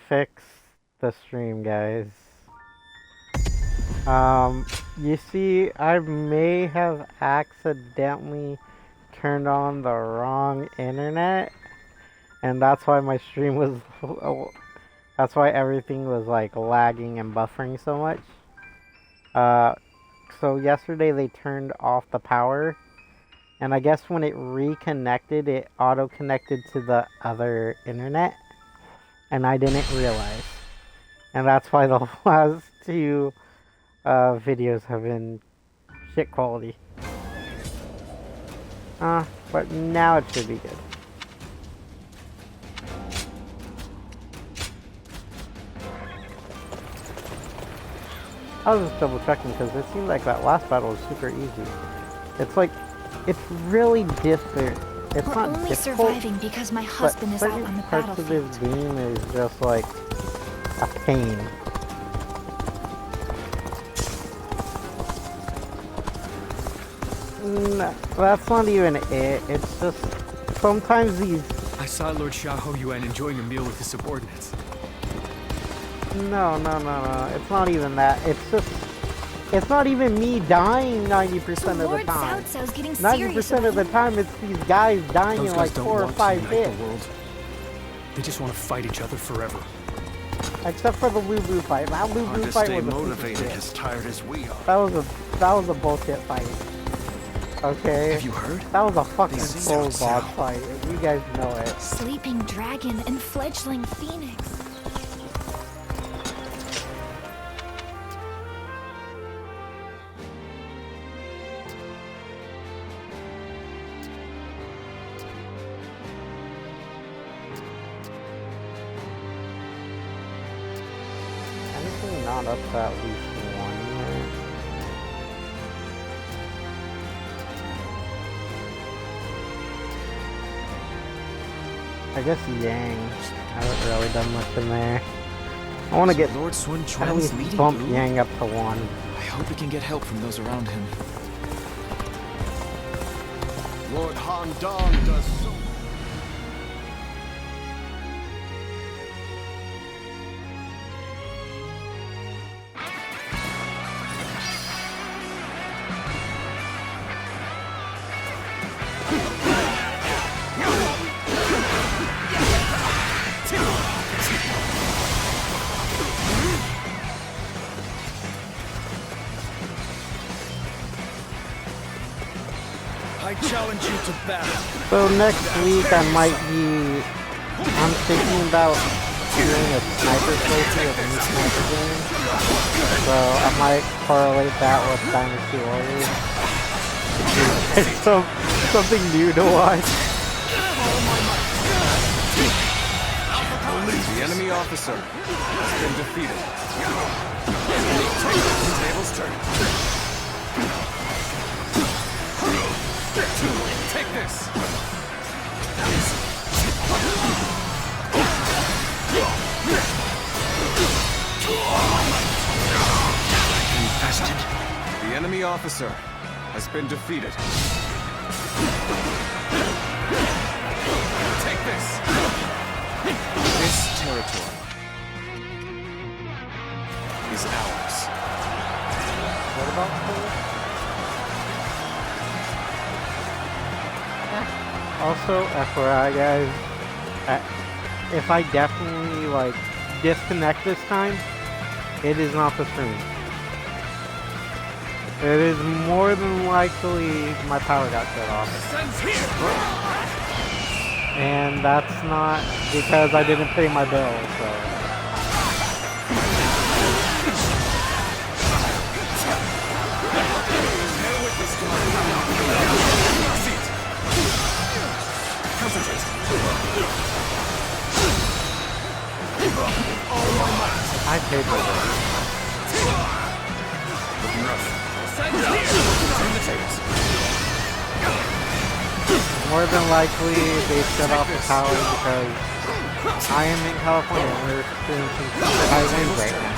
Fix the stream, guys. You see, I may have accidentally turned on the wrong internet, and that's why my stream was, that's why everything was like lagging and buffering so much. So yesterday they turned off the power, and I guess when it reconnected, it auto-connected to the other internet, and I didn't realize. And that's why the last two videos have been shit quality. But now it should be good. I was just double checking because it seemed like that last battle was super easy. It's like, it's really different. It's not only difficult, surviving because my husband is out on the parts of battlefield. this game is just like a pain. No, that's not even it. It's just sometimes these. I saw Lord Xiahou Yuan enjoying a meal with his subordinates. No. It's not even that. It's just. It's not even me dying 90% of the time. 90% of the time, it's these guys dying Those in guys like don't 4 or want to 5 unite hits. the world. They just want to fight each other forever. Except for the Lu Bu fight. That Lu Bu fight was motivated as tired as we are. That was a bullshit fight. Okay. Have you heard? That was a fucking They soul sing out boss fight. You guys know it. Sleeping dragon and fledgling phoenix. Anything not up to at least one here? I guess Yang. I haven't really done much in there. I want to get Lord Sun at Quan's least leading bump blue? Yang up to 1. I hope he can get help from those around him. Lord Han Dong does so. I challenge you to battle. So next week I might be. I'm thinking about doing a sniper playthrough of a new sniper game. So I might correlate that with Dynasty Warriors. It's something new to watch. The enemy officer has been defeated. Tables turn. Take this. Infested. The enemy officer has been defeated. Take this. This territory is ours. What about this? Also, FYI guys, if I definitely like disconnect this time, it is not the stream. It is more than likely my power got shut off. And that's not because I didn't pay my bill, so. I paid my bill. More than likely, they shut off the power because I am in California and we're experiencing super high winds right now.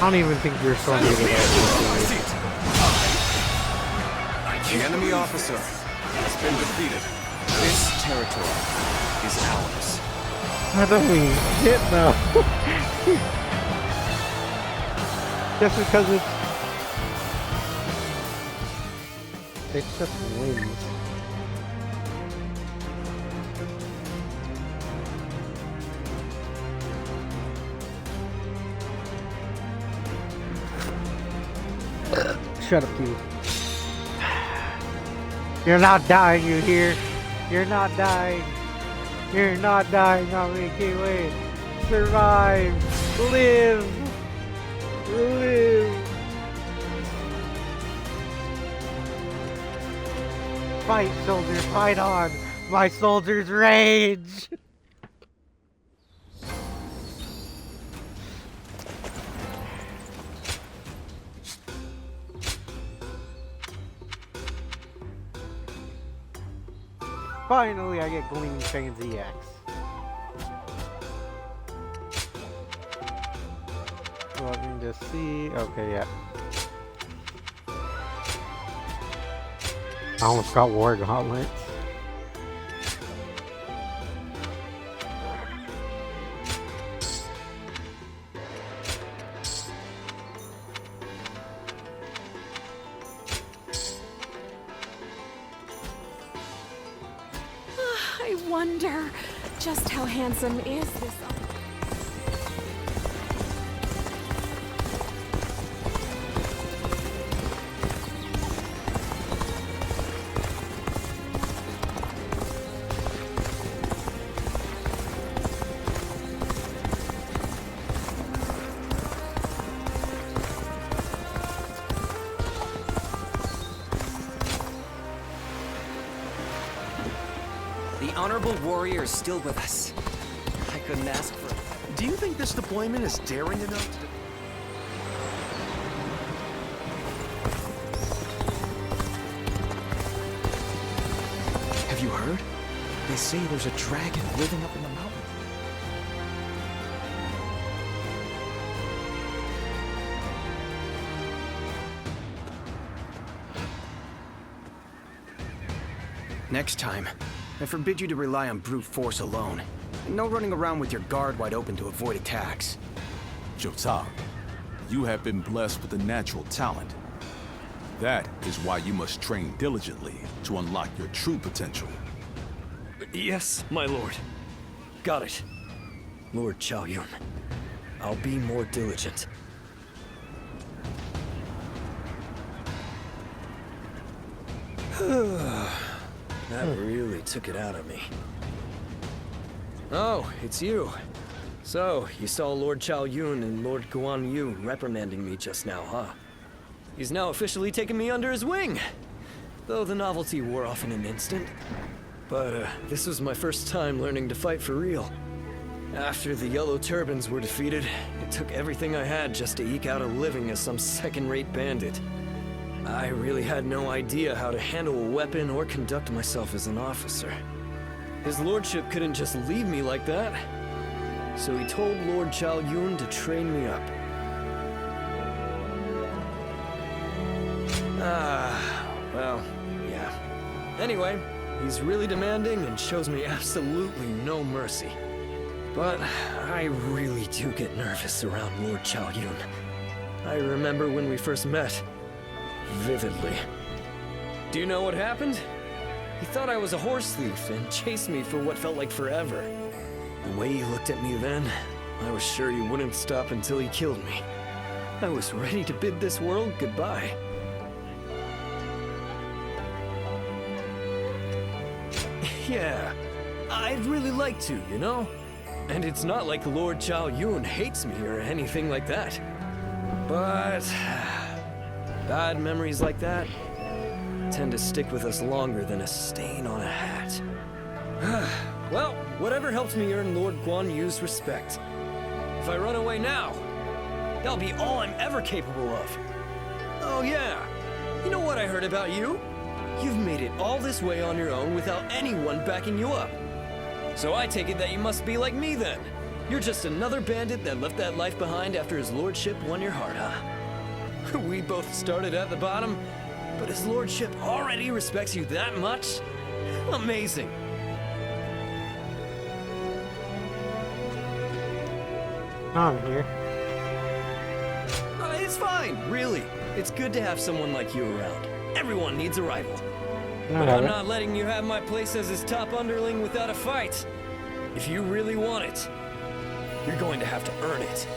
I don't even think you're still needed. The enemy officer has been defeated. This territory is ours. I don't mean shit though. Just because it's just wind. Shut up, Q. You're not dying, you hear? You're not dying. You're not dying on me, Kiwi. Survive. Live. Live. Fight, soldiers. Fight on. My soldiers rage. Finally, I get Gleaming Chains EX. Let me just see. Okay, yeah. I almost got War Gauntlets. I wonder just how handsome is this. The honorable warrior is still with us. I couldn't ask for it. Do you think this deployment is daring enough to... Have you heard? They say there's a dragon living up in the mountain. Next time, I forbid you to rely on brute force alone. No running around with your guard wide open to avoid attacks. Jota, you have been blessed with a natural talent. That is why you must train diligently to unlock your true potential. Yes, my lord. Got it. Lord Chao Yun. I'll be more diligent. That really took it out of me. Oh, it's you. So, you saw Lord Chao Yun and Lord Guan Yu reprimanding me just now, huh? He's now officially taken me under his wing. Though the novelty wore off in an instant. But, this was my first time learning to fight for real. After the Yellow Turbans were defeated, it took everything I had just to eke out a living as some second-rate bandit. I really had no idea how to handle a weapon or conduct myself as an officer. His lordship couldn't just leave me like that. So he told Lord Chao Yun to train me up. Well, yeah. Anyway, he's really demanding and shows me absolutely no mercy. But I really do get nervous around Lord Chao Yun. I remember when we first met. Vividly. Do you know what happened? He thought I was a horse thief and chased me for what felt like forever. The way he looked at me then, I was sure he wouldn't stop until he killed me. I was ready to bid this world goodbye. Yeah, I'd really like to, you know? And it's not like Lord Chao Yun hates me or anything like that. But bad memories like that tend to stick with us longer than a stain on a hat. Well, whatever helps me earn Lord Guan Yu's respect. If I run away now, that'll be all I'm ever capable of. Oh yeah, you know what I heard about you? You've made it all this way on your own without anyone backing you up. So I take it that you must be like me then. You're just another bandit that left that life behind after his lordship won your heart, huh? We both started at the bottom, But his lordship already respects you that much? Amazing. I'm here. It's fine, really. It's good to have someone like you around. Everyone needs a rival. But I'm not letting you have my place as his top underling without a fight. If you really want it, you're going to have to earn it.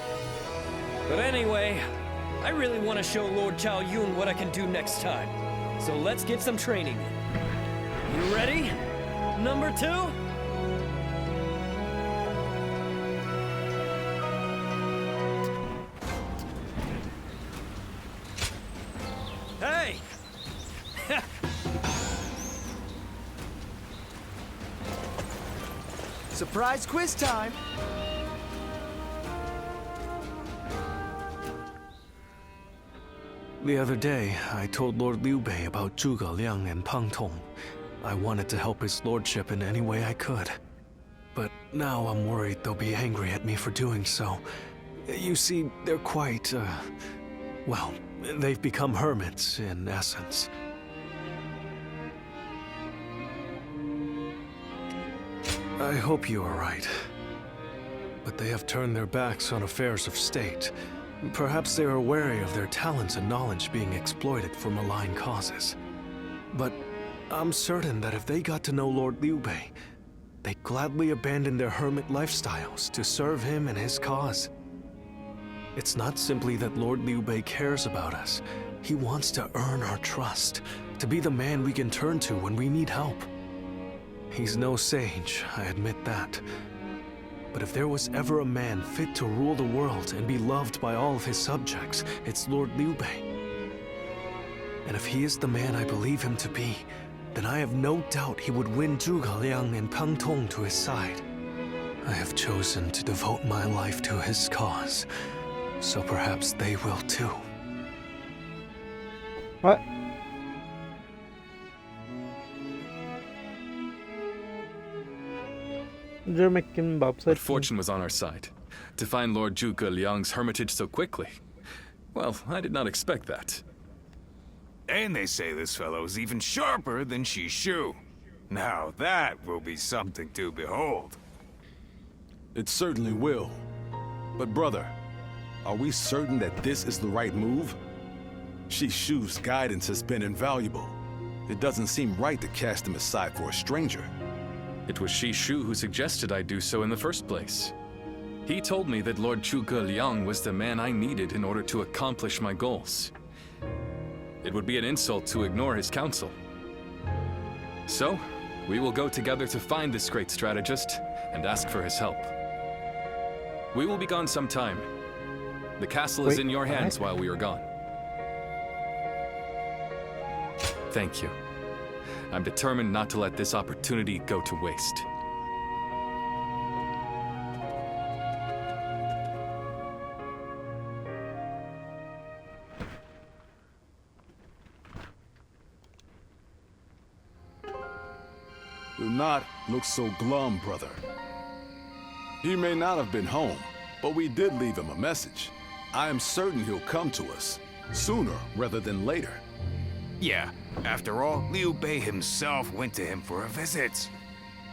But anyway, I really want to show Lord Chao Yun what I can do next time. So let's get some training in. You ready? Number 2? Hey! Surprise quiz time! The other day, I told Lord Liu Bei about Zhuge Liang and Pang Tong. I wanted to help his lordship in any way I could. But now I'm worried they'll be angry at me for doing so. You see, they're quite, well, they've become hermits, in essence. I hope you are right. But they have turned their backs on affairs of state. Perhaps they are wary of their talents and knowledge being exploited for malign causes. But I'm certain that if they got to know Lord Liu Bei, they'd gladly abandon their hermit lifestyles to serve him and his cause. It's not simply that Lord Liu Bei cares about us. He wants to earn our trust, to be the man we can turn to when we need help. He's no sage, I admit that. But if there was ever a man fit to rule the world and be loved by all of his subjects, it's Lord Liu Bei. And if he is the man I believe him to be, then I have no doubt he would win Zhuge Liang and Pang Tong to his side. I have chosen to devote my life to his cause, so perhaps they will too. What? But fortune was on our side. To find Lord Zhuge Liang's hermitage so quickly. Well, I did not expect that. And they say this fellow is even sharper than Shishu. Now that will be something to behold. It certainly will. But brother, are we certain that this is the right move? Shishu's guidance has been invaluable. It doesn't seem right to cast him aside for a stranger. It was Shishu who suggested I do so in the first place. He told me that Lord Zhuge Liang was the man I needed in order to accomplish my goals. It would be an insult to ignore his counsel. So, we will go together to find this great strategist and ask for his help. We will be gone some time. The castle is in your hands while we are gone. Thank you. I'm determined not to let this opportunity go to waste. Do not look so glum, brother. He may not have been home, but we did leave him a message. I am certain he'll come to us, sooner rather than later. Yeah, after all, Liu Bei himself went to him for a visit.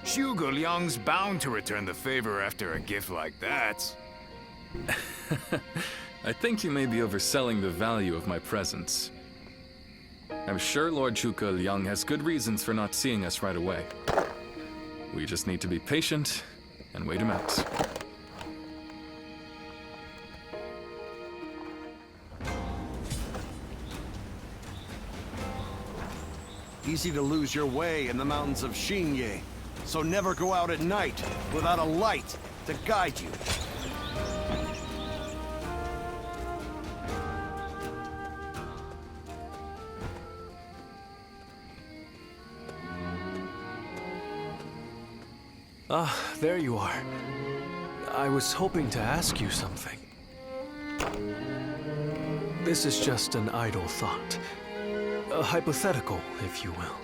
Zhuge Liang's bound to return the favor after a gift like that. I think you may be overselling the value of my presence. I'm sure Lord Zhuge Liang has good reasons for not seeing us right away. We just need to be patient and wait him out. Easy to lose your way in the mountains of Xingye, so never go out at night without a light to guide you. Ah, there you are. I was hoping to ask you something. This is just an idle thought. A hypothetical, if you will.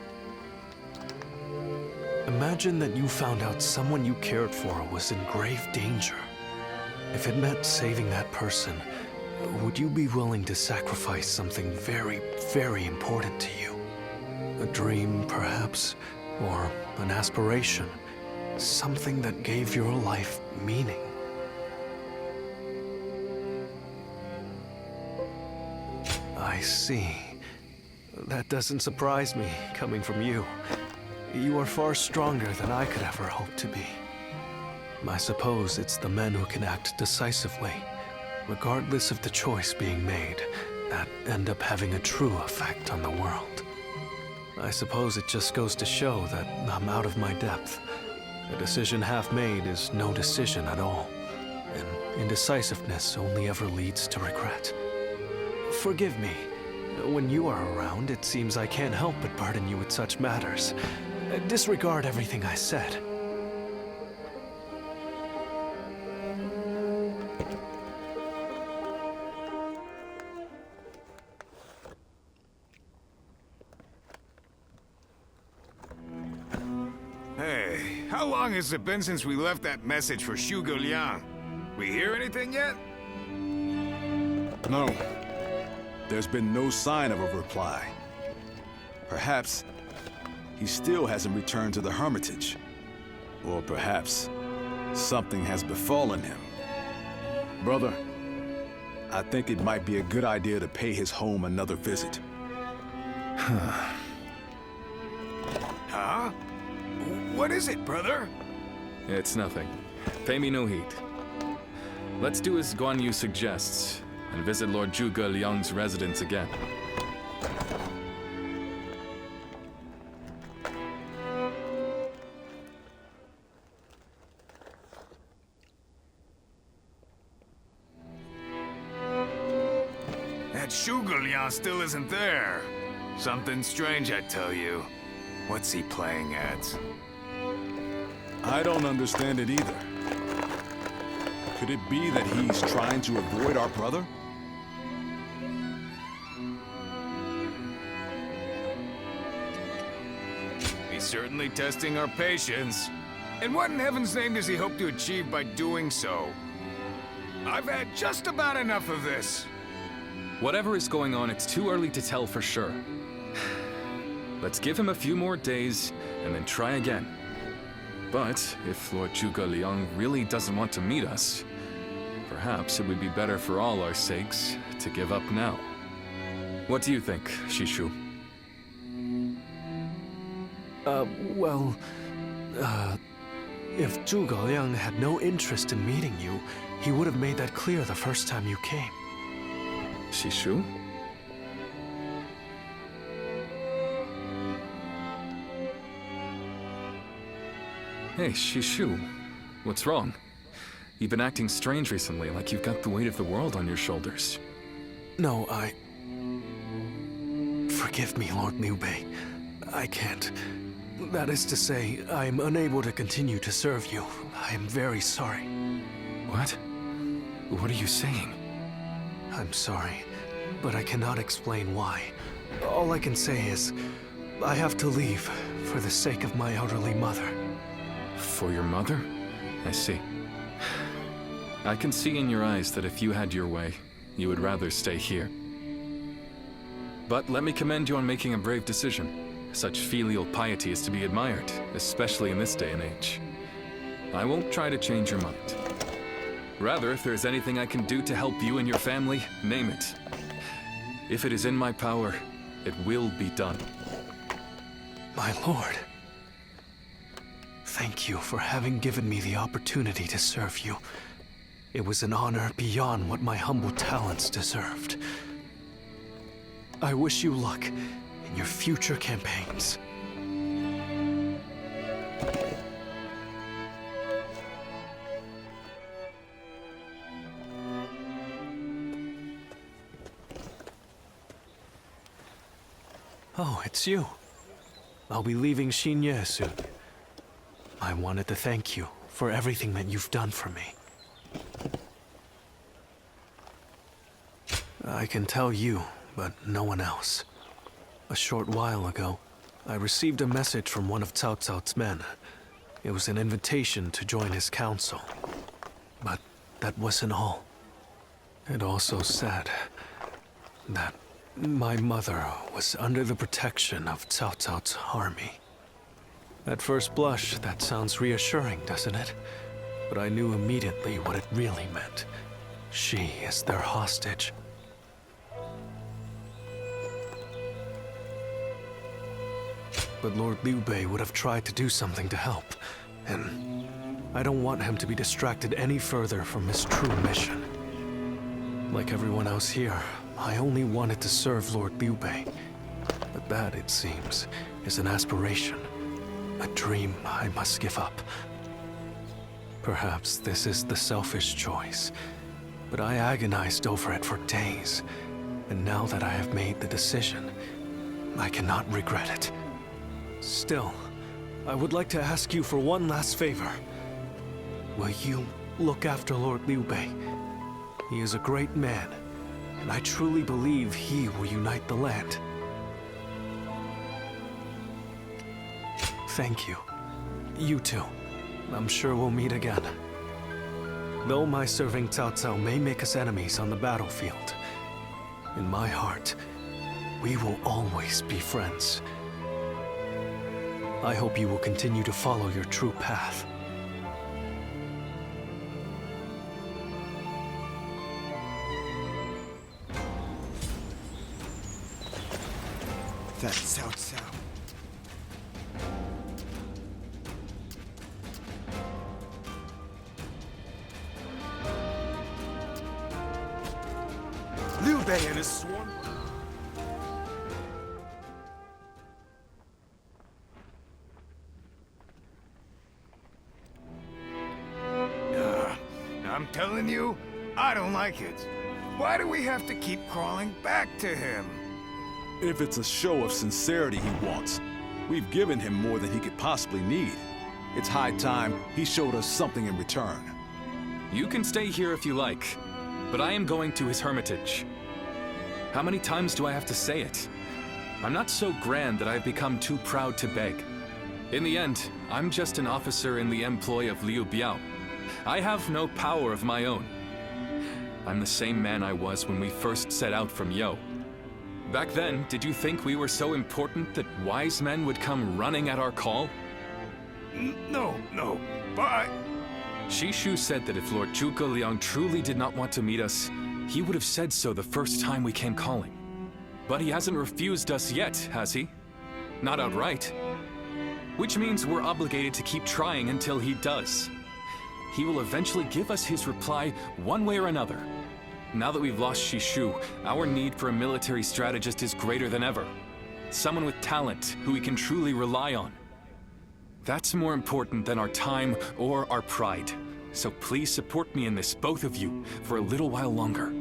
Imagine that you found out someone you cared for was in grave danger. If it meant saving that person, would you be willing to sacrifice something very, very important to you? A dream, perhaps, or an aspiration, something that gave your life meaning. I see. That doesn't surprise me, coming from you. You are far stronger than I could ever hope to be. I suppose it's the men who can act decisively, regardless of the choice being made, that end up having a true effect on the world. I suppose it just goes to show that I'm out of my depth. A decision half made is no decision at all, and indecisiveness only ever leads to regret. Forgive me. When you are around, it seems I can't help but burden you with such matters. Disregard everything I said. Hey, how long has it been since we left that message for Zhuge Liang? We hear anything yet? No. There's been no sign of a reply. Perhaps he still hasn't returned to the Hermitage. Or perhaps something has befallen him. Brother, I think it might be a good idea to pay his home another visit. Huh? What is it, brother? It's nothing. Pay me no heed. Let's do as Guan Yu suggests, and visit Lord Zhuge Liang's residence again. That Zhuge Liang still isn't there. Something strange, I tell you. What's he playing at? I don't understand it either. Could it be that he's trying to avoid our brother? He's certainly testing our patience. And what in heaven's name does he hope to achieve by doing so? I've had just about enough of this. Whatever is going on, it's too early to tell for sure. Let's give him a few more days, and then try again. But if Lord Zhuge Liang really doesn't want to meet us, perhaps it would be better for all our sakes to give up now. What do you think, Shishu? If Zhuge Liang had no interest in meeting you, he would have made that clear the first time you came. Shishu? Hey, Shishu. What's wrong? You've been acting strange recently, like you've got the weight of the world on your shoulders. No, Forgive me, Lord Liu Bei. I can't. That is to say, I am unable to continue to serve you. I am very sorry. What? What are you saying? I'm sorry, but I cannot explain why. All I can say is, I have to leave for the sake of my elderly mother. For your mother? I see. I can see in your eyes that if you had your way, you would rather stay here. But let me commend you on making a brave decision. Such filial piety is to be admired, especially in this day and age. I won't try to change your mind. Rather, if there's anything I can do to help you and your family, name it. If it is in my power, it will be done. My lord. Thank you for having given me the opportunity to serve you. It was an honor beyond what my humble talents deserved. I wish you luck in your future campaigns. Oh, it's you. I'll be leaving Xinye soon. I wanted to thank you for everything that you've done for me. I can tell you, but no one else. A short while ago, I received a message from one of Cao Cao's men. It was an invitation to join his council. But that wasn't all. It also said that my mother was under the protection of Cao Cao's army. At first blush, that sounds reassuring, doesn't it? But I knew immediately what it really meant. She is their hostage. But Lord Liu Bei would have tried to do something to help, and I don't want him to be distracted any further from his true mission. Like everyone else here, I only wanted to serve Lord Liu Bei. But that, it seems, is an aspiration, a dream I must give up. Perhaps this is the selfish choice, but I agonized over it for days, and now that I have made the decision, I cannot regret it. Still, I would like to ask you for one last favor. Will you look after Lord Liu Bei? He is a great man, and I truly believe he will unite the land. Thank you. You too. I'm sure we'll meet again. Though my serving Cao Cao may make us enemies on the battlefield, in my heart, we will always be friends. I hope you will continue to follow your true path. That's Cao Cao. Liu Bei and his sworn... I'm telling you, I don't like it. Why do we have to keep crawling back to him? If it's a show of sincerity he wants, we've given him more than he could possibly need. It's high time he showed us something in return. You can stay here if you like, but I am going to his hermitage. How many times do I have to say it? I'm not so grand that I've become too proud to beg. In the end, I'm just an officer in the employ of Liu Biao. I have no power of my own. I'm the same man I was when we first set out from Yo. Back then, did you think we were so important that wise men would come running at our call? No, but... Shishu said that if Lord Zhuge Liang truly did not want to meet us, he would have said so the first time we came calling. But he hasn't refused us yet, has he? Not outright. Which means we're obligated to keep trying until he does. He will eventually give us his reply one way or another. Now that we've lost Shishu, our need for a military strategist is greater than ever. Someone with talent who we can truly rely on. That's more important than our time or our pride. So please support me in this, both of you, for a little while longer.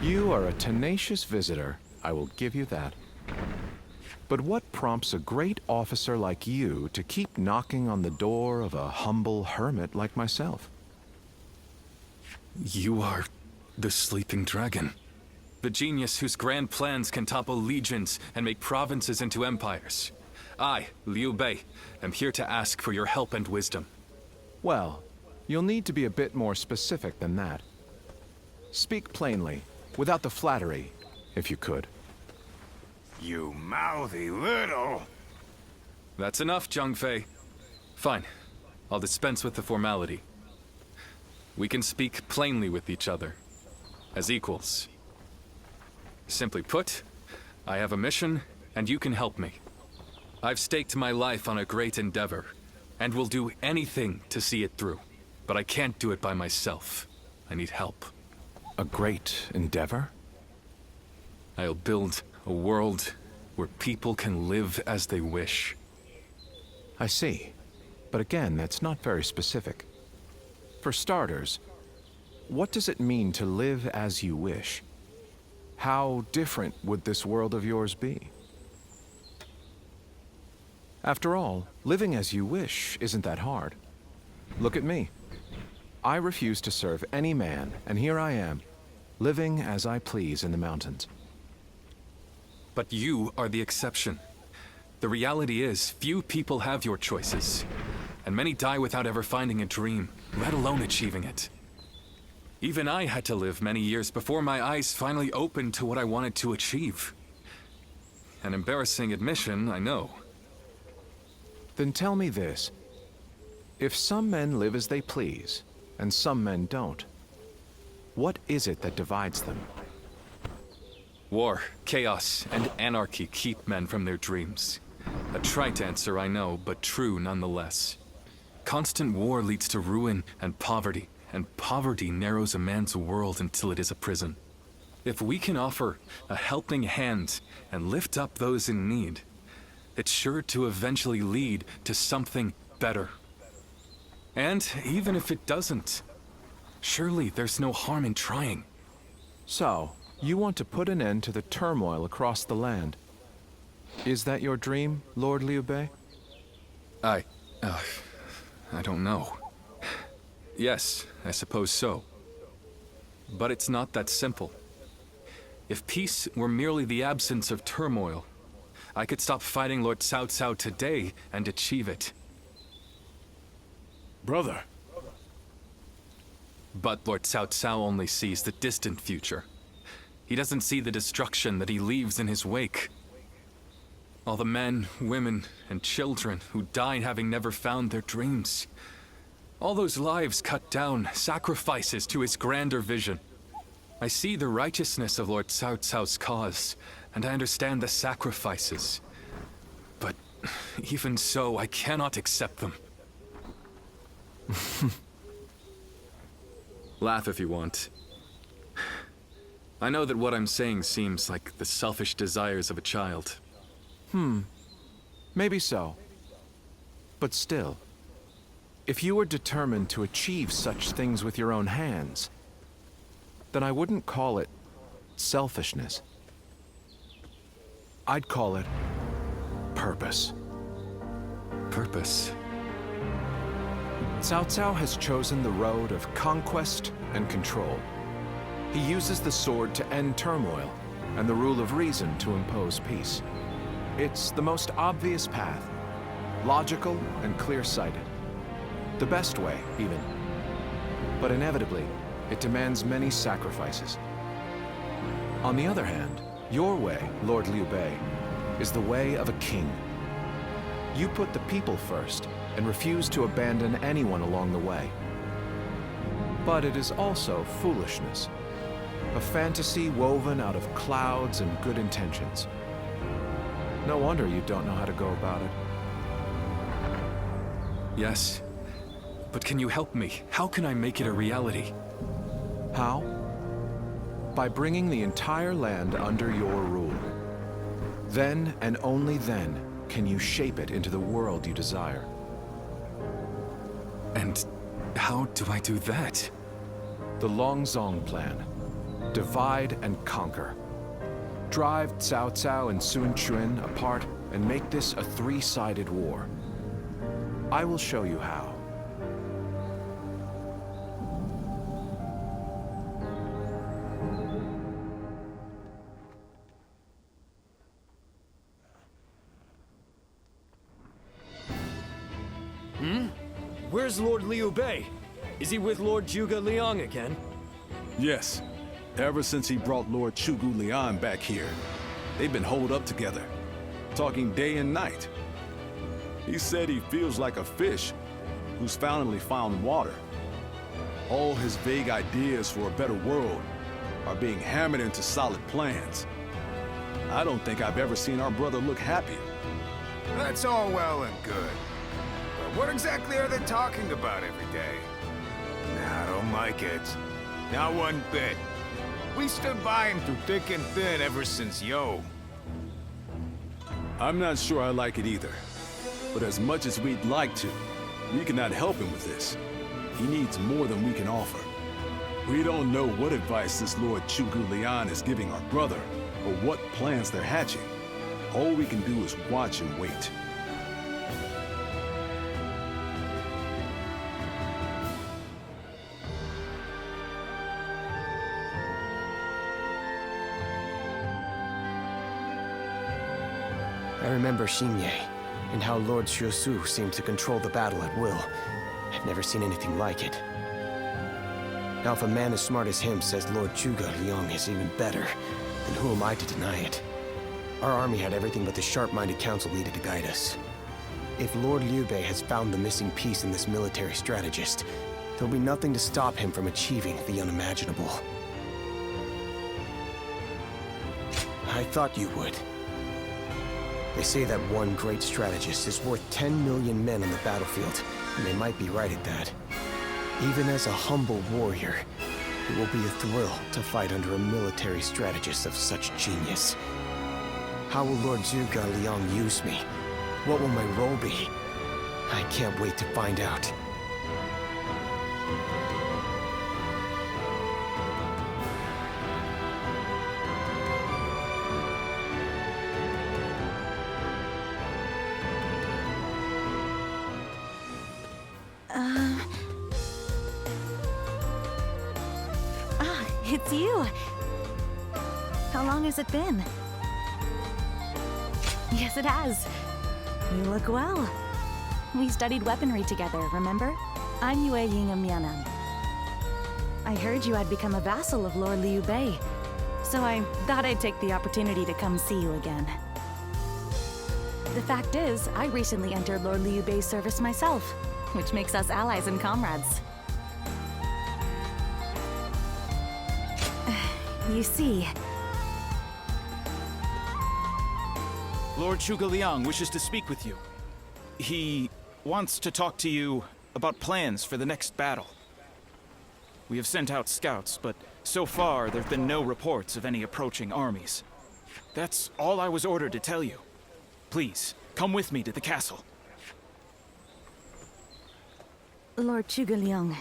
You are a tenacious visitor, I will give you that. But what prompts a great officer like you to keep knocking on the door of a humble hermit like myself? You are the sleeping dragon. The genius whose grand plans can topple legions and make provinces into empires. I, Liu Bei, am here to ask for your help and wisdom. Well, you'll need to be a bit more specific than that. Speak plainly, without the flattery, if you could. You mouthy little... That's enough, Zhang Fei. Fine. I'll dispense with the formality. We can speak plainly with each other, as equals. Simply put, I have a mission, and you can help me. I've staked my life on a great endeavor, and will do anything to see it through. But I can't do it by myself. I need help. A great endeavor? I'll build a world where people can live as they wish. I see. But again, that's not very specific. For starters, what does it mean to live as you wish? How different would this world of yours be? After all, living as you wish isn't that hard. Look at me. I refuse to serve any man, and here I am, living as I please in the mountains. But you are the exception. The reality is, few people have your choices, and many die without ever finding a dream, let alone achieving it. Even I had to live many years before my eyes finally opened to what I wanted to achieve. An embarrassing admission, I know. Then tell me this. If some men live as they please, and some men don't, what is it that divides them? War, chaos, and anarchy keep men from their dreams. A trite answer, I know, but true nonetheless. Constant war leads to ruin and poverty narrows a man's world until it is a prison. If we can offer a helping hand and lift up those in need, it's sure to eventually lead to something better. And even if it doesn't, surely there's no harm in trying. So, you want to put an end to the turmoil across the land. Is that your dream, Lord Liu Bei? I don't know. Yes, I suppose so. But it's not that simple. If peace were merely the absence of turmoil, I could stop fighting Lord Cao Cao today and achieve it. Brother. But Lord Cao Cao only sees the distant future. He doesn't see the destruction that he leaves in his wake. All the men, women, and children who died having never found their dreams. All those lives cut down, sacrifices to his grander vision. I see the righteousness of Lord Cao Cao's cause, and I understand the sacrifices. But even so, I cannot accept them. Laugh if you want. I know that what I'm saying seems like the selfish desires of a child. Maybe so. But still, if you were determined to achieve such things with your own hands, then I wouldn't call it selfishness. I'd call it purpose. Purpose? Cao Cao has chosen the road of conquest and control. He uses the sword to end turmoil, and the rule of reason to impose peace. It's the most obvious path, logical and clear-sighted. The best way, even. But inevitably, it demands many sacrifices. On the other hand, your way, Lord Liu Bei, is the way of a king. You put the people first, and refuse to abandon anyone along the way. But it is also foolishness. A fantasy woven out of clouds and good intentions. No wonder you don't know how to go about it. Yes. But can you help me? How can I make it a reality? How? By bringing the entire land under your rule. Then, and only then, can you shape it into the world you desire. And how do I do that? The Longzong plan. Divide and conquer. Drive Cao Cao and Sun Quan apart and make this a three-sided war. I will show you how. Where's Lord Liu Bei? Is he with Lord Zhuge Liang again? Yes. Ever since he brought Lord Zhuge Liang back here, they've been holed up together, talking day and night. He said he feels like a fish who's finally found water. All his vague ideas for a better world are being hammered into solid plans. I don't think I've ever seen our brother look happier. That's all well and good. But what exactly are they talking about every day? Nah, I don't like it. Not one bit. We stood by him through thick and thin ever since Yo. I'm not sure I like it either. But as much as we'd like to, we cannot help him with this. He needs more than we can offer. We don't know what advice this Lord Zhuge Liang is giving our brother, or what plans they're hatching. All we can do is watch and wait. I remember Xingye, and how Lord Xiusu seemed to control the battle at will. I've never seen anything like it. Now if a man as smart as him says Lord Zhuge Liang is even better, then who am I to deny it? Our army had everything but the sharp-minded council needed to guide us. If Lord Liu Bei has found the missing piece in this military strategist, there'll be nothing to stop him from achieving the unimaginable. I thought you would. They say that one great strategist is worth 10 million men on the battlefield, and they might be right at that. Even as a humble warrior, it will be a thrill to fight under a military strategist of such genius. How will Lord Zhuge Liang use me? What will my role be? I can't wait to find out. It's you. How long has it been? Yes, it has. You look well. We studied weaponry together, remember? I'm Yue Ying of Mianan. I heard you had become a vassal of Lord Liu Bei, so I thought I'd take the opportunity to come see you again. The fact is, I recently entered Lord Liu Bei's service myself, which makes us allies and comrades. You see... Lord Zhuge Liang wishes to speak with you. He wants to talk to you about plans for the next battle. We have sent out scouts, but so far there have been no reports of any approaching armies. That's all I was ordered to tell you. Please, come with me to the castle. Lord Zhuge Liang.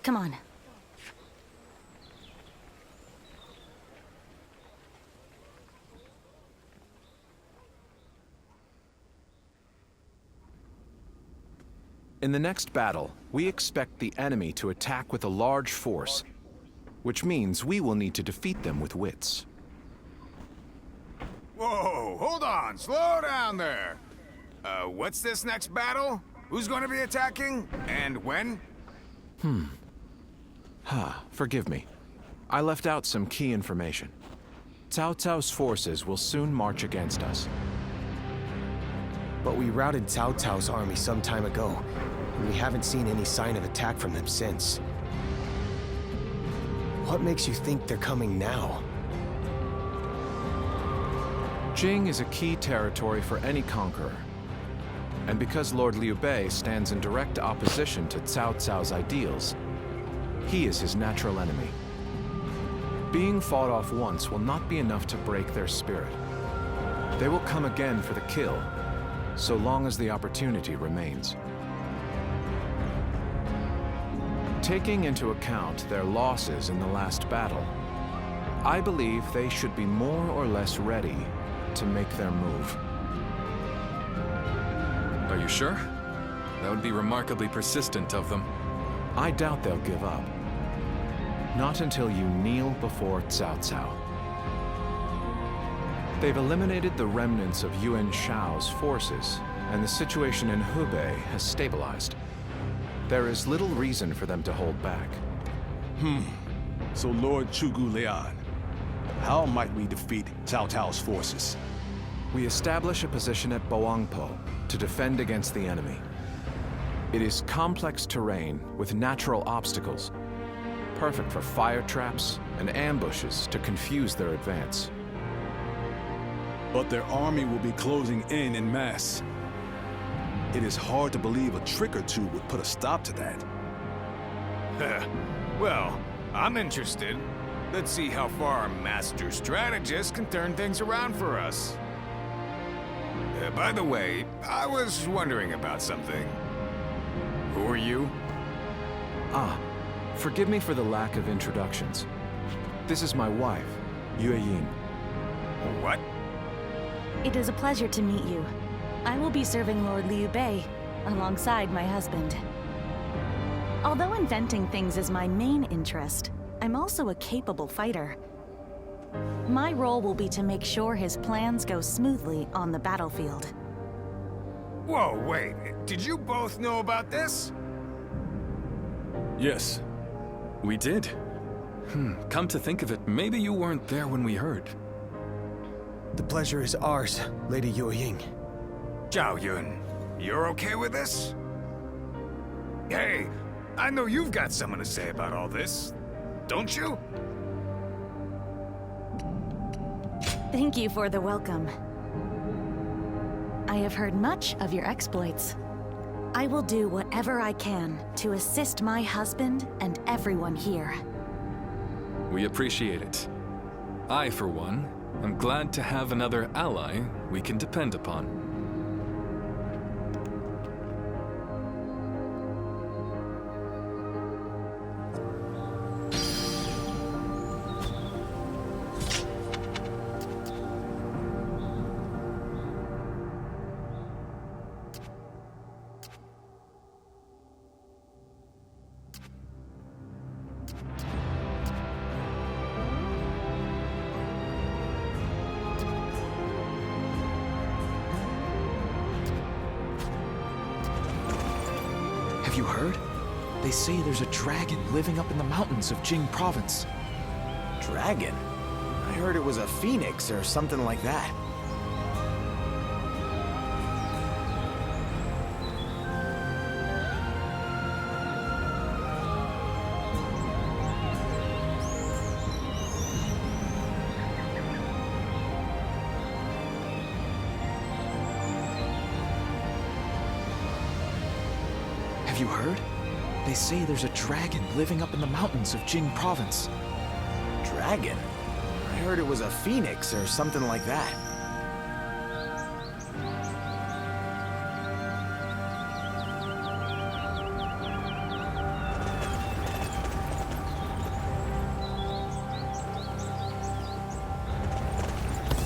Come on. In the next battle, we expect the enemy to attack with a large force, which means we will need to defeat them with wits. Whoa, hold on, slow down there. What's this next battle? Who's going to be attacking? And when? Forgive me. I left out some key information. Cao Cao's forces will soon march against us. But we routed Cao Cao's army some time ago, and we haven't seen any sign of attack from them since. What makes you think they're coming now? Jing is a key territory for any conqueror. And because Lord Liu Bei stands in direct opposition to Cao Cao's ideals, he is his natural enemy. Being fought off once will not be enough to break their spirit. They will come again for the kill, so long as the opportunity remains. Taking into account their losses in the last battle, I believe they should be more or less ready to make their move. Are you sure? That would be remarkably persistent of them. I doubt they'll give up. Not until you kneel before Cao Cao. They've eliminated the remnants of Yuan Shao's forces, and the situation in Hubei has stabilized. There is little reason for them to hold back. So Lord Zhuge Liang, how might we defeat Cao Cao's forces? We establish a position at Boangpo to defend against the enemy. It is complex terrain with natural obstacles, perfect for fire traps and ambushes to confuse their advance. But their army will be closing in mass. It is hard to believe a trick or two would put a stop to that. Well, I'm interested. Let's see how far our master strategist can turn things around for us. By the way, I was wondering about something. Who are you? Forgive me for the lack of introductions. This is my wife, Yue Ying. What? It is a pleasure to meet you. I will be serving Lord Liu Bei alongside my husband. Although inventing things is my main interest, I'm also a capable fighter. My role will be to make sure his plans go smoothly on the battlefield. Whoa, wait. Did you both know about this? Yes, we did. Come to think of it, maybe you weren't there when we heard. The pleasure is ours, Lady Yue Ying. Zhao Yun, you're okay with this? Hey, I know you've got something to say about all this, don't you? Thank you for the welcome. I have heard much of your exploits. I will do whatever I can to assist my husband and everyone here. We appreciate it. I, for one, am glad to have another ally we can depend upon. Have you heard? They say there's a dragon living up in the mountains of Jing province. Dragon? I heard it was a phoenix or something like that. Have you heard? They say there's a dragon living up in the mountains of Jing province. Dragon? I heard it was a phoenix or something like that.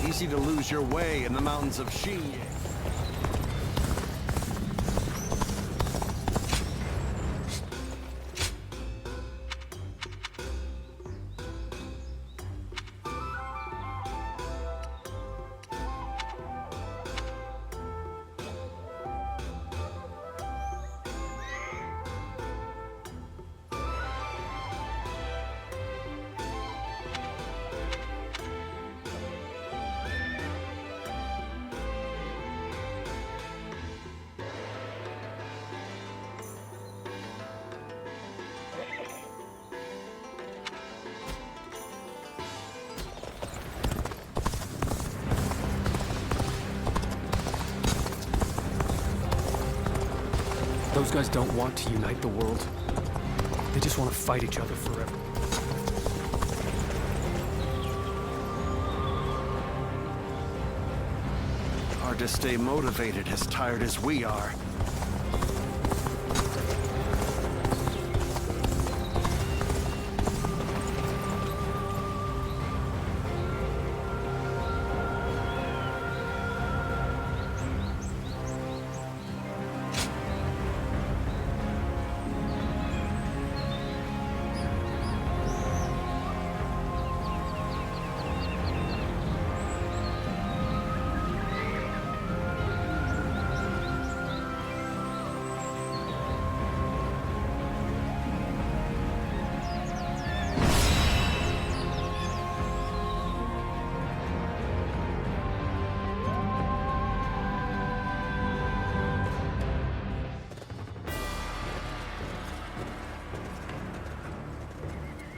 Easy to lose your way in the mountains of Xinye. Those guys don't want to unite the world. They just want to fight each other forever. Hard to stay motivated as tired as we are.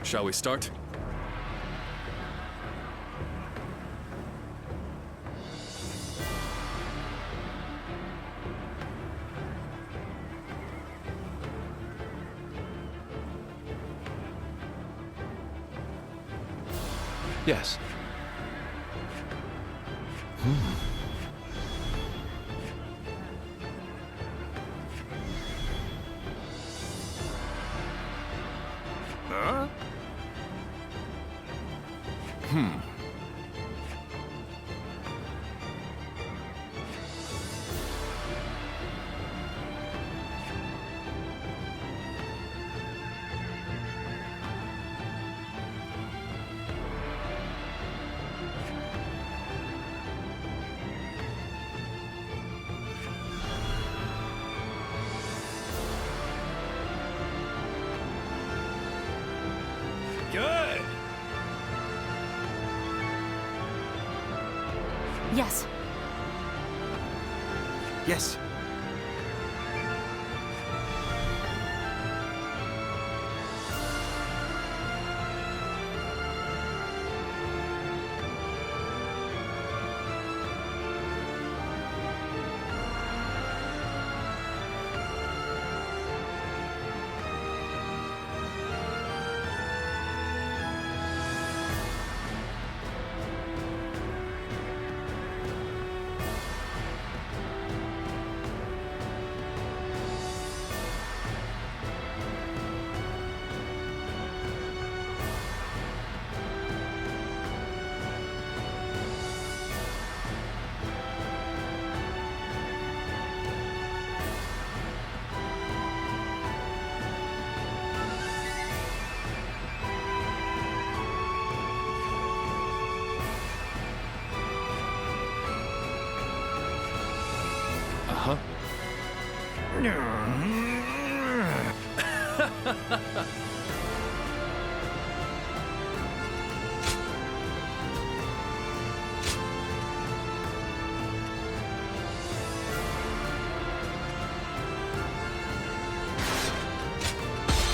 Shall we start? Yes. Huh? Yes. Yes. Uh-huh.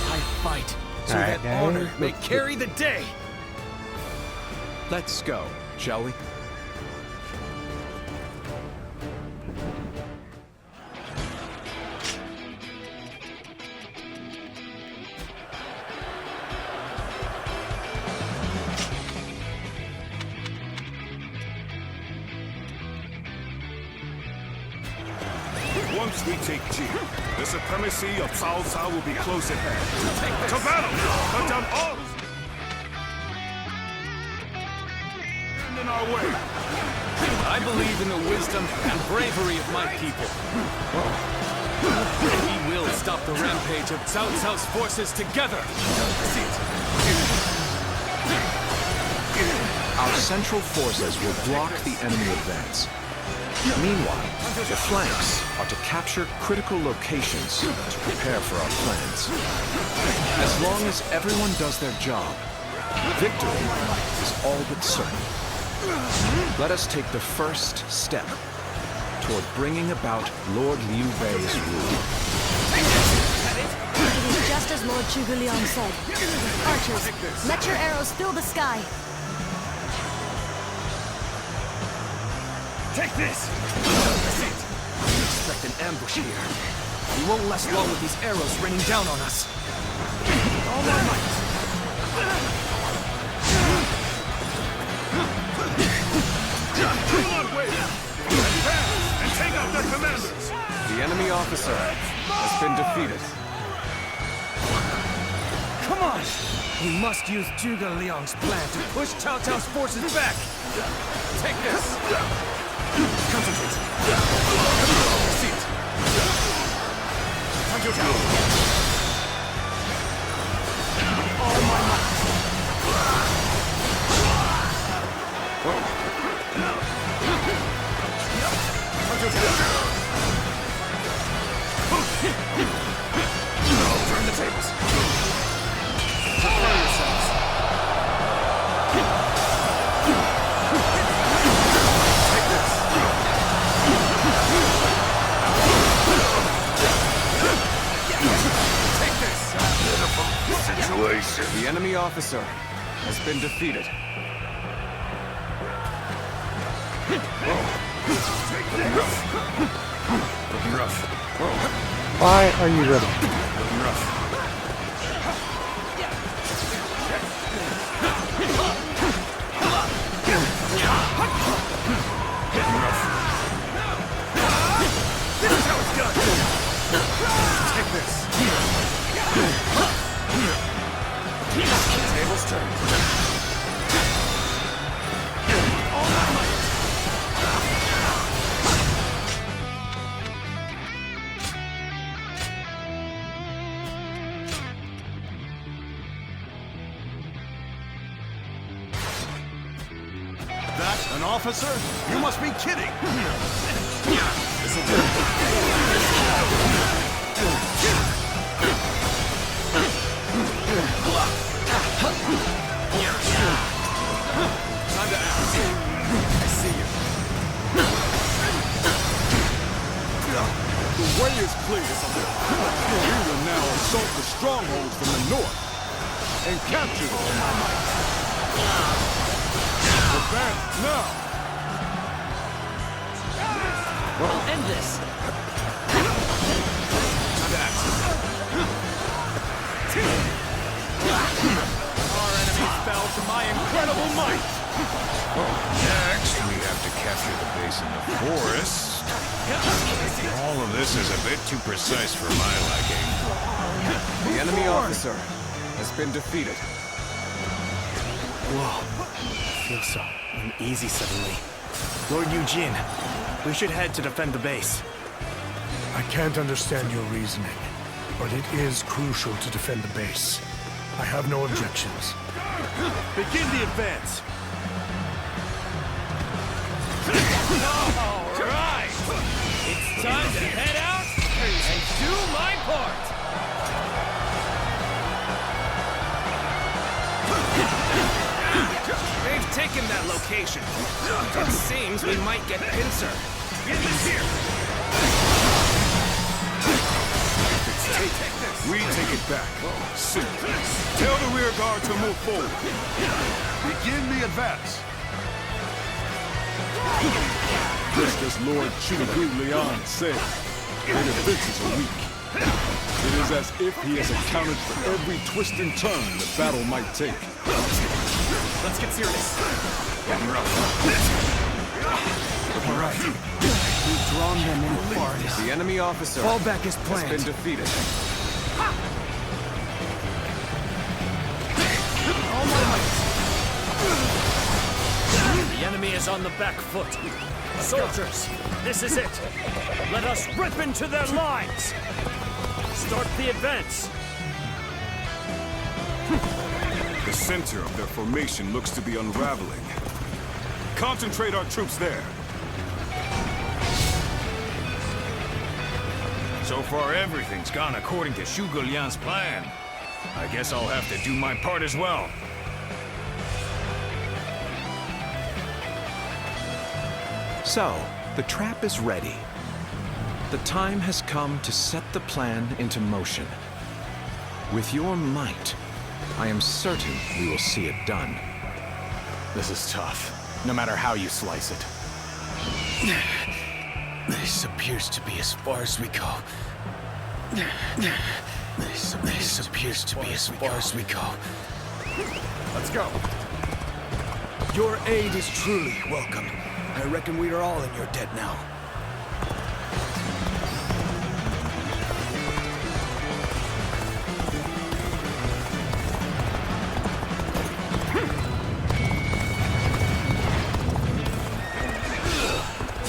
I fight so Alright, that guys, honor may let's carry the day. Let's go, shall we? Once we take Ji, the supremacy of Cao Cao will be close at hand. To battle! Cut down all stand in our way. I believe in the wisdom and bravery of my people. And we will stop the rampage of Cao Cao's forces together. Our central forces will block the enemy advance. Meanwhile, the flanks are to capture critical locations to prepare for our plans. As long as everyone does their job, victory is all but certain. Let us take the first step toward bringing about Lord Liu Bei's rule. It is just as Lord Zhuge Liang said. Archers, let your arrows fill the sky. Take this! We expect an ambush here. We won't last long with these arrows raining down on us. All my might! Come on, wait! Advance and take out their commanders! The enemy officer has been defeated. Come on! We must use Zhuge Liang's plan to push Cao Cao's forces back! Take this! Concentrate! See it! Time to attack! All my might! Time to attack! Turn the tables! Prepare yourselves! Take this! Take this! Situation. The enemy officer has been defeated. Looking rough. Why are you ready? Looking rough. Looking rough. This is how it's done! Take this! Tables turned. All my might! That an officer? You must be kidding! This'll do. Time to act. I see you. is clear. We will now assault the strongholds from the north and capture them. Advance now! We'll end this. Our enemies fell to my incredible might. Next, we have to capture the base in the forest. All of this is a bit too precise for my liking. The enemy officer has been defeated. Whoa. I feel so uneasy suddenly. Lord Eugene, we should head to defend the base. I can't understand your reasoning, but it is crucial to defend the base. I have no objections. Begin the advance! All right! It's time to head out and do my part! They've taken that location. It seems we might get pincer. Get this here! We take it back. Simple. Tell the rear guard to move forward. Begin the advance. Just as Lord Chugu Leon said, their defenses are weak. It is as if he has accounted for every twist and turn the battle might take. Let's get serious. Getting rough. All right. We've drawn them in far enough. The enemy officer Fall back as planned. has been defeated. The enemy is on the back foot. Soldiers, this is it. Let us rip into their lines. Start the advance. The center of their formation looks to be unraveling. Concentrate our troops there. So far, everything's gone according to Zhuge Liang's plan. I guess I'll have to do my part as well. So, the trap is ready. The time has come to set the plan into motion. With your might, I am certain we will see it done. This is tough, no matter how you slice it. This appears to be as far as we go. This appears to be as far as we go. Let's go. Your aid is truly welcome. I reckon we are all in your debt now.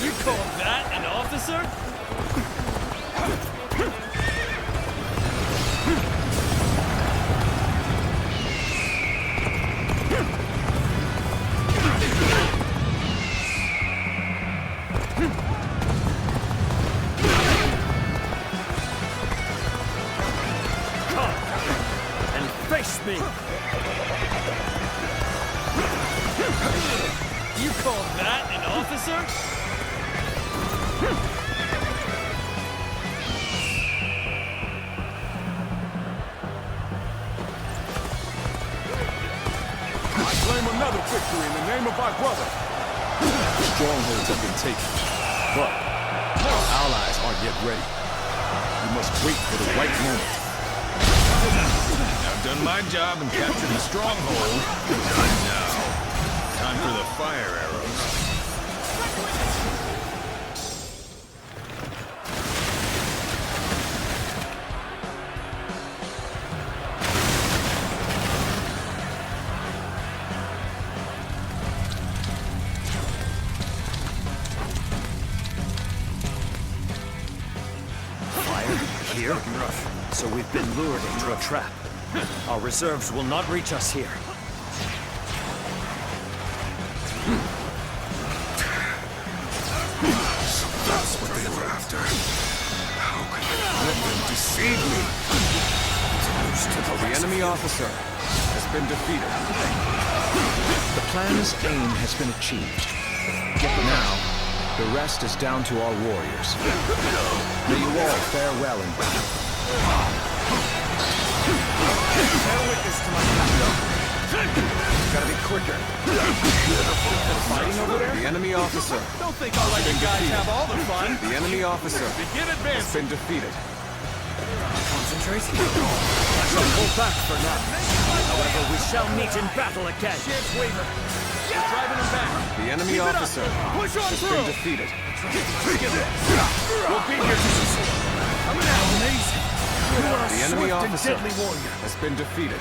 You call that an officer? Me. You call that an officer? I claim another victory in the name of my brother. Strongholds have been taken, but our allies aren't yet ready. We must wait for the right moment. I've done my job and captured the stronghold. Now, time for the fire arrows. Fire? Here? So we've been lured into a trap. Our reserves will not reach us here. So that's what they were after. How could I let them deceive me? The enemy officer has been defeated. The plan's aim has been achieved. Now, The rest is down to our warriors. May you all fare well in battle. Bear witness to my Gotta be quicker. fighting over there. The enemy officer. Don't think I'll let you guys have all the fun. The enemy officer Begin has advancing. been defeated. Concentrate. I shall pull back for now. However, we shall meet in battle again. Chance waver. We're driving them back. The enemy Keep it up. officer Push on has through. been defeated. We'll be here just as soon. Coming out. Amazing. You are a The enemy swift and officer deadly warrior. has been defeated.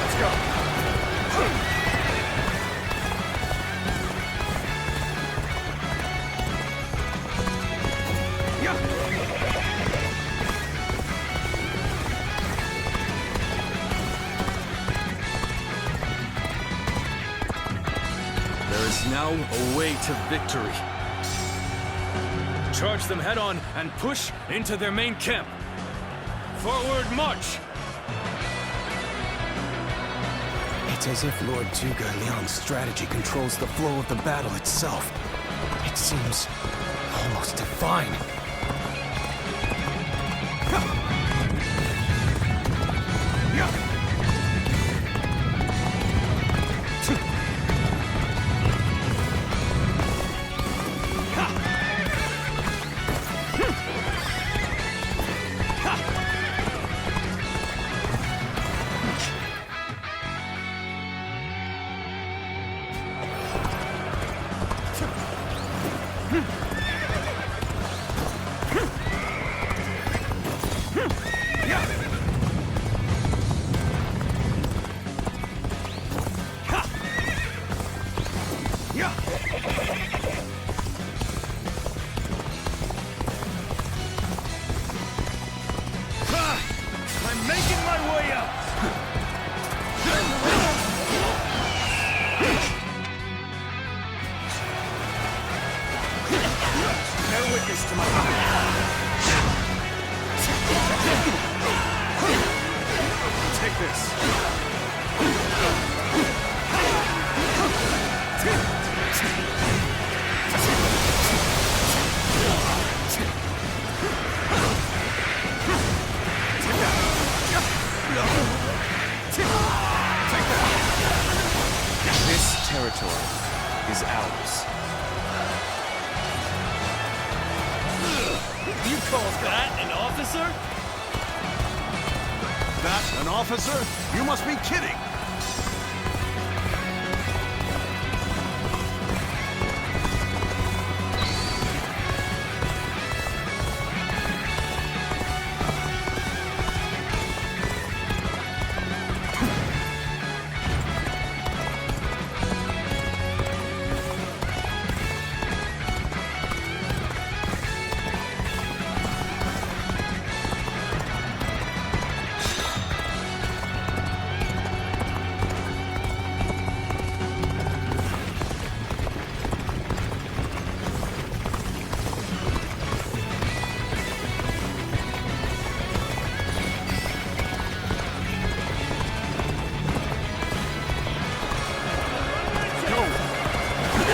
Let's go. There is now a way to victory. Charge them head on and push into their main camp. Forward march! It's as if Lord Zhuge Liang's strategy controls the flow of the battle itself. It seems almost divine. I'm making my way up. Bear witness to my Take this. This territory is ours. You call that an officer? That an officer? You must be kidding!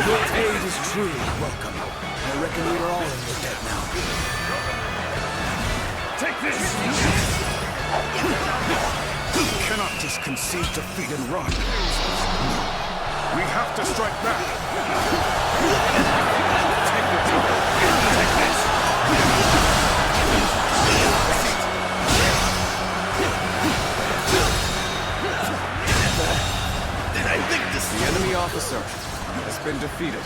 Your aid is truly welcome. I reckon we're all in your debt now. Take this! You cannot just concede defeat and run. We have to strike back. Take this. Take this. I think this... The enemy officer has been defeated.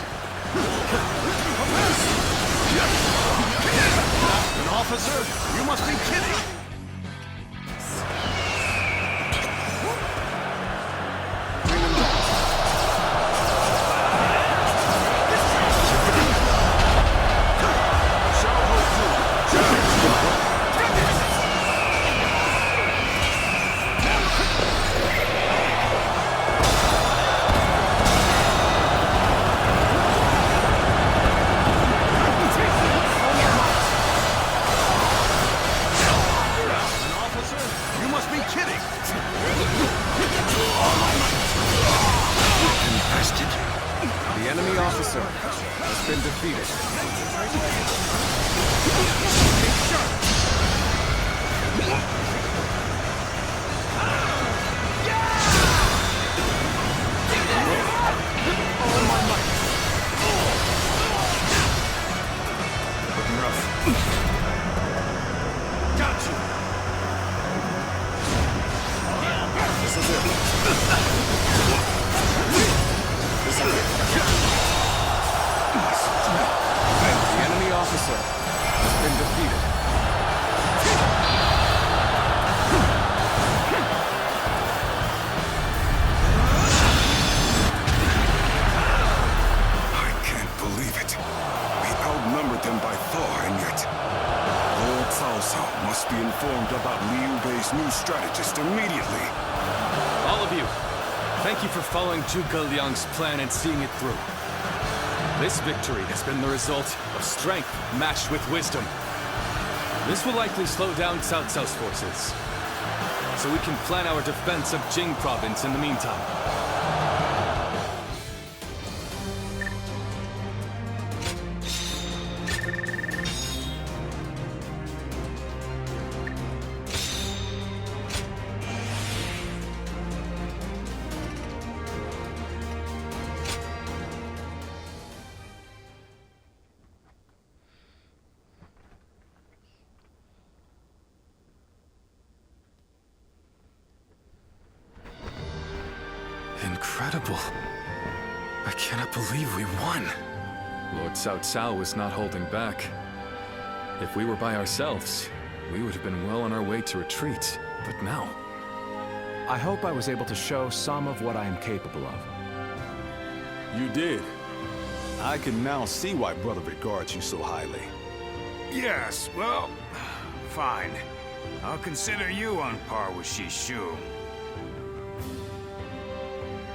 An officer? You must be kidding! kidding! Infested. The enemy officer has been defeated. Looking rough. Got you! This is it. This is it. The enemy officer has been defeated. I can't believe it. We outnumbered them by far, and yet Lord Cao Cao must be informed about Liu Bei's new strategist immediately. All of you, thank you for following Zhuge Liang's plan and seeing it through. This victory has been the result of strength matched with wisdom. This will likely slow down Cao Cao's forces, so we can plan our defense of Jing province in the meantime. Incredible. I cannot believe we won. Lord Cao Cao was not holding back. If we were by ourselves, we would have been well on our way to retreat. But now... I hope I was able to show some of what I am capable of. You did. I can now see why Brother regards you so highly. Yes, well, fine. I'll consider you on par with Shishu.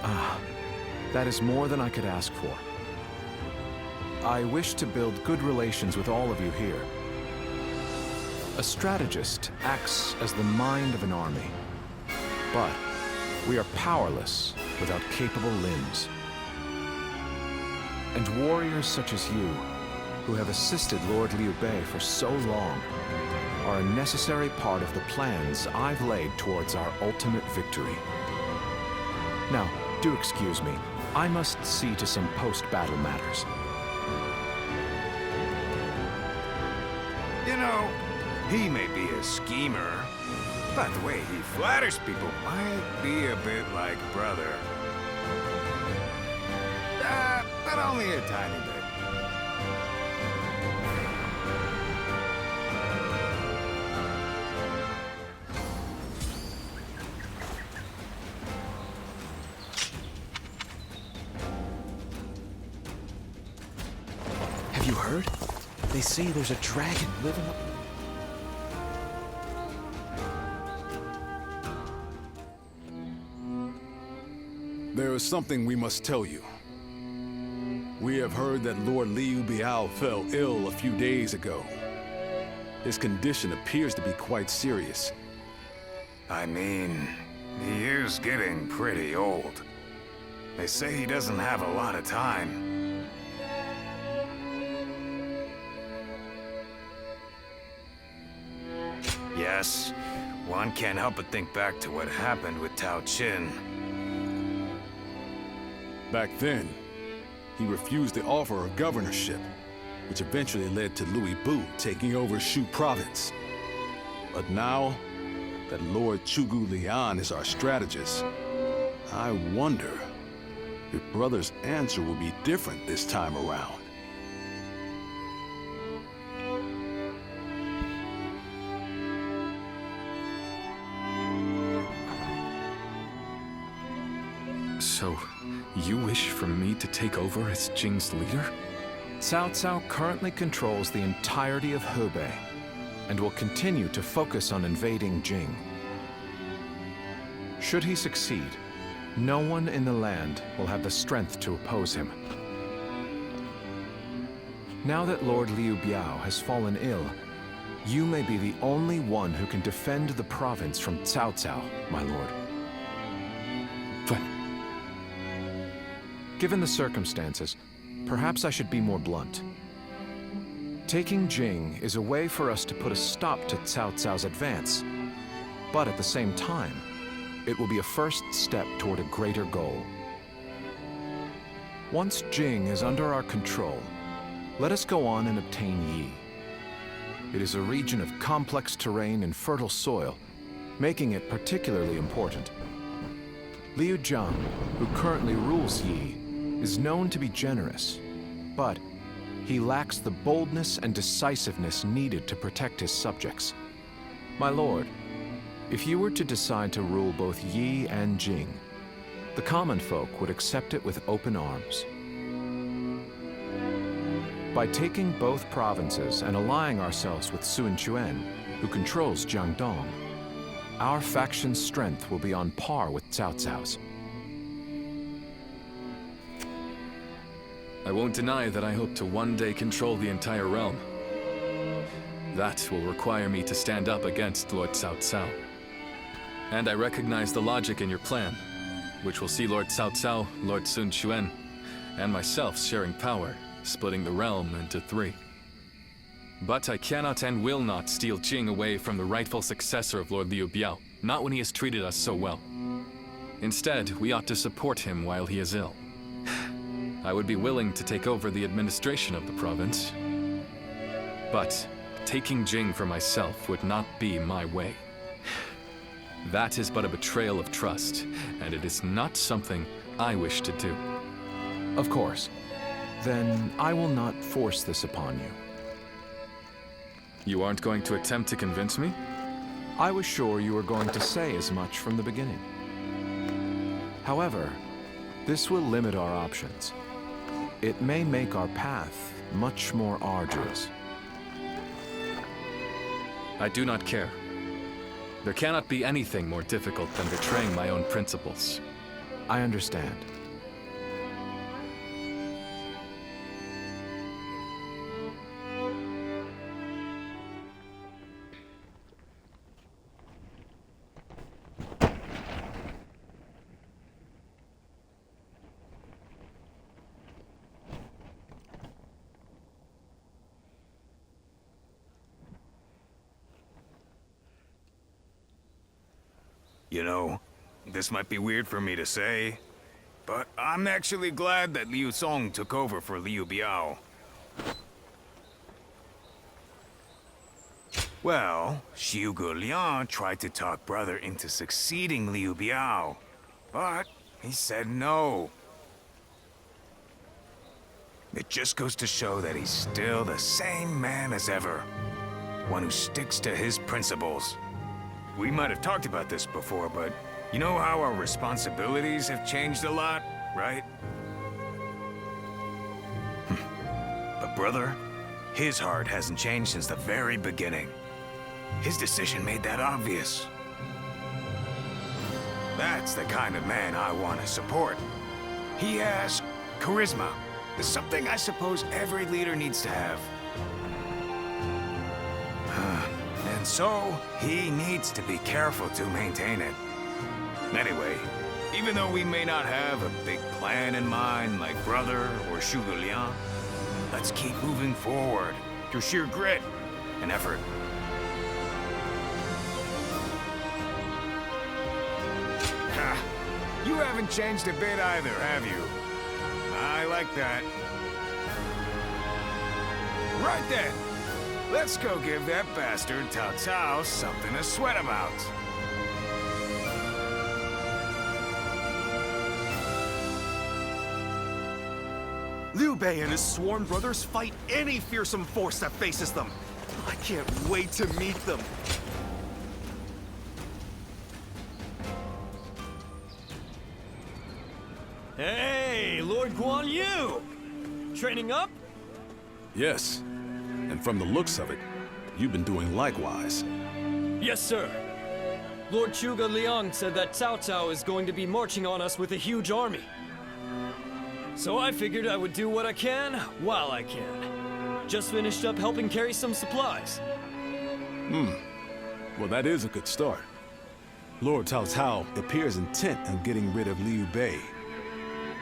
Ah, that is more than I could ask for. I wish to build good relations with all of you here. A strategist acts as the mind of an army. But we are powerless without capable limbs. And warriors such as you, who have assisted Lord Liu Bei for so long, are a necessary part of the plans I've laid towards our ultimate victory. Now, do excuse me. I must see to some post-battle matters. You know, he may be a schemer, but the way he flatters people might be a bit like brother. But only a tiny bit. Have you heard? They say there's a dragon living up... There is something we must tell you. We have heard that Lord Liu Biao fell ill a few days ago. His condition appears to be quite serious. I mean, he is getting pretty old. They say he doesn't have a lot of time. Yes, one can't help but think back to what happened with Tao Qin. Back then, he refused the offer of governorship, which eventually led to Louis Bu taking over Shu province. But now that Lord Zhuge Liang is our strategist, I wonder if Brother's answer will be different this time around. So, you wish for me to take over as Jing's leader? Cao Cao currently controls the entirety of Hebei, and will continue to focus on invading Jing. Should he succeed, no one in the land will have the strength to oppose him. Now that Lord Liu Biao has fallen ill, You may be the only one who can defend the province from Cao Cao, my lord. But... Given the circumstances, perhaps I should be more blunt. Taking Jing is a way for us to put a stop to Cao Cao's advance, but at the same time, it will be a first step toward a greater goal. Once Jing is under our control, let us go on and obtain Yi. It is a region of complex terrain and fertile soil, making it particularly important. Liu Jiang, who currently rules Yi, is known to be generous, but he lacks the boldness and decisiveness needed to protect his subjects. My lord, if you were to decide to rule both Yi and Jing, the common folk would accept it with open arms. By taking both provinces and allying ourselves with Sun Quan, who controls Jiangdong, our faction's strength will be on par with Cao Cao's. I won't deny that I hope to one day control the entire realm. That will require me to stand up against Lord Cao Cao. And I recognize the logic in your plan, which will see Lord Cao Cao, Lord Sun Quan, and myself sharing power, splitting the realm into 3. But I cannot and will not steal Jing away from the rightful successor of Lord Liu Biao, not when he has treated us so well. Instead, we ought to support him while he is ill. I would be willing to take over the administration of the province, but taking Jing for myself would not be my way. That is but a betrayal of trust, and it is not something I wish to do. Of course. Then I will not force this upon you. You aren't going to attempt to convince me? I was sure you were going to say as much from the beginning. However, this will limit our options. It may make our path much more arduous. I do not care. There cannot be anything more difficult than betraying my own principles. I understand. You know, this might be weird for me to say, but I'm actually glad that Liu Song took over for Liu Biao. Well, Xiu Liang tried to talk brother into succeeding Liu Biao, but he said no. It just goes to show that he's still the same man as ever, one who sticks to his principles. We might have talked about this before, but you know how our responsibilities have changed a lot, right? But brother, his heart hasn't changed since the very beginning. His decision made that obvious. That's the kind of man I want to support. He has charisma. It's something I suppose every leader needs to have. And so, he needs to be careful to maintain it. Anyway, even though we may not have a big plan in mind like brother or Xiu Liang, let's keep moving forward through sheer grit and effort. Ha! You haven't changed a bit either, have you? I like that. Right then. Let's go give that bastard Cao Cao something to sweat about. Liu Bei and his sworn brothers fight any fearsome force that faces them. I can't wait to meet them. Hey, Lord Guan Yu! Training up? Yes. And from the looks of it, you've been doing likewise. Yes, sir. Lord Zhuge Liang said that Cao Cao is going to be marching on us with a huge army. So I figured I would do what I can while I can. Just finished up helping carry some supplies. Well, that is a good start. Lord Cao Cao appears intent on getting rid of Liu Bei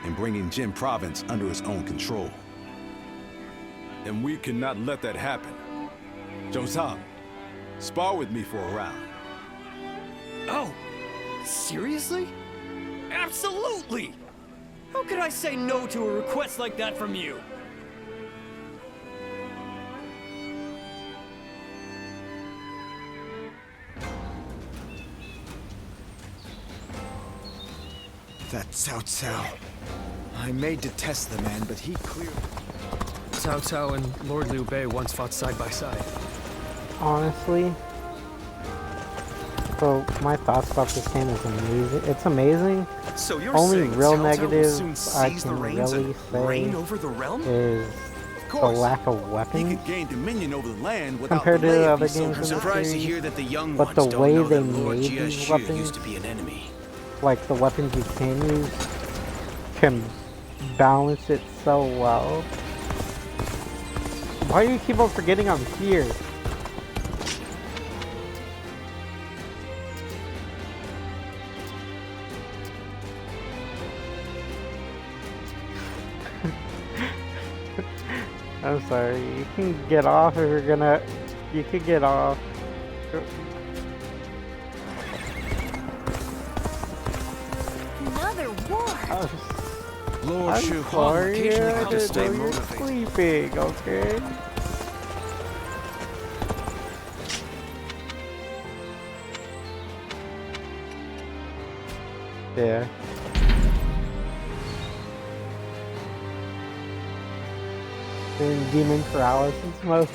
and bringing Jin Province under his own control. And we cannot let that happen. Zhou Tang, spar with me for a round. Oh, seriously? Absolutely! How could I say no to a request like that from you? That Cao Cao. I may detest the man, but he clearly... Cao Cao and Lord Liu Bei once fought side by side. Honestly, so my thoughts about this game is amazing. It's amazing. So you're Only saying real Cao Cao will negative soon I seize the can reins really and say reign over the realm? is the course. lack of He weapons could gain dominion over the land without compared to delay the if other he so games in the Surprised to series. hear that the young But ones the don't way know they that Lord made Jia these Xu weapons, used to be an enemy. like the weapons you can use, can balance it so well. Why do you keep on forgetting I'm here? I'm sorry, you can get off if you're gonna... You can get off. Another war. Lord I'm Shu Huang sorry, occasionally I had to didn't stay know you were motivated. sleeping, okay? Yeah. In demon paralysis mode.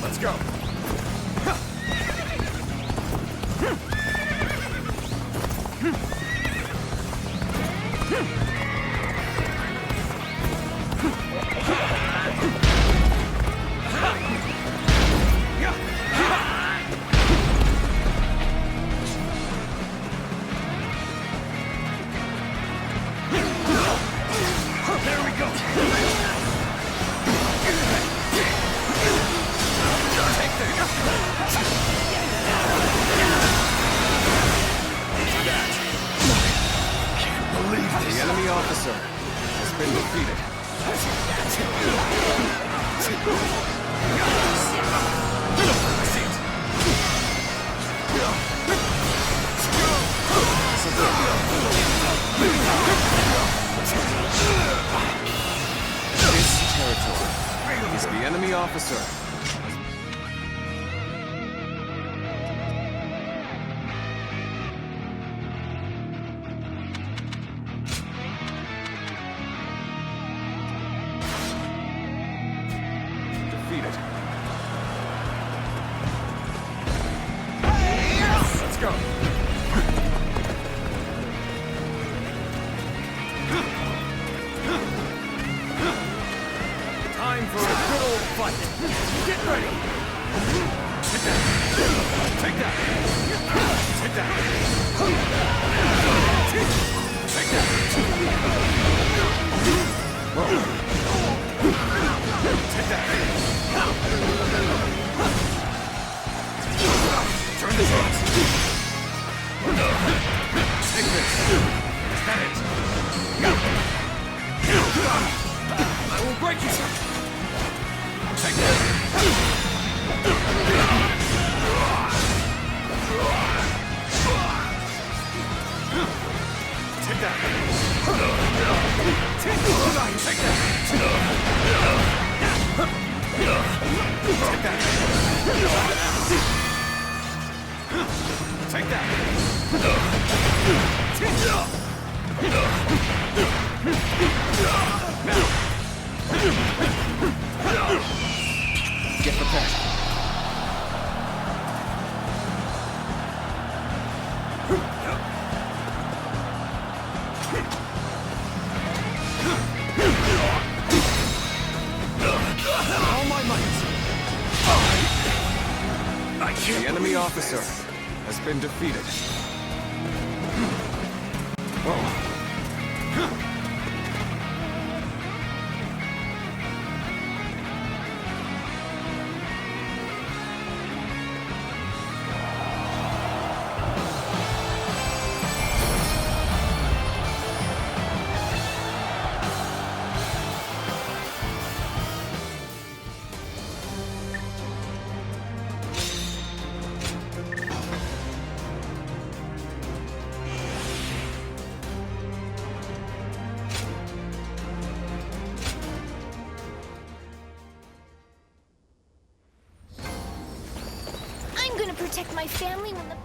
Let's go. There we go. The enemy officer has been defeated. This territory is the enemy officer. Defeated. Let's go. Time for a good old fight. Get ready. Take that. Take that. Take that. Take that. Take that. Turn this on. Take this. Is that it? I will break you. Take that. Take that. Take that. Take that. Take that. Get prepared. All my might. officer has been defeated. I'm gonna protect my family when the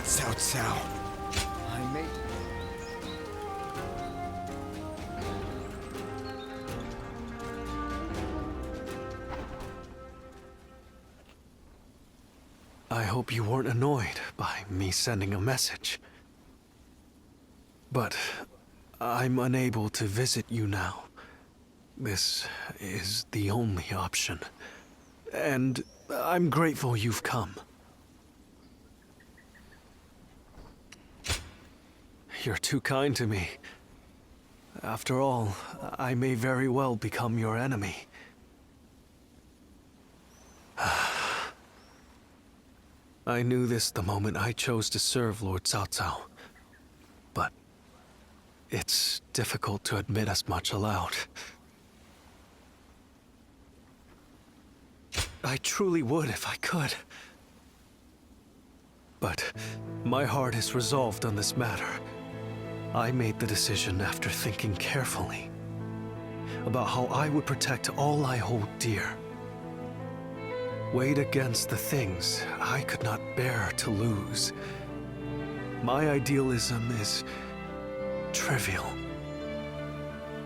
Cao Cao. I may... I hope you weren't annoyed by me sending a message. But I'm unable to visit you now. This is the only option. And I'm grateful you've come. You're too kind to me. After all, I may very well become your enemy. I knew this the moment I chose to serve Lord Cao Cao. But it's difficult to admit as much aloud. I truly would if I could. But my heart is resolved on this matter. I made the decision after thinking carefully about how I would protect all I hold dear. Weighed against the things I could not bear to lose. My idealism is trivial.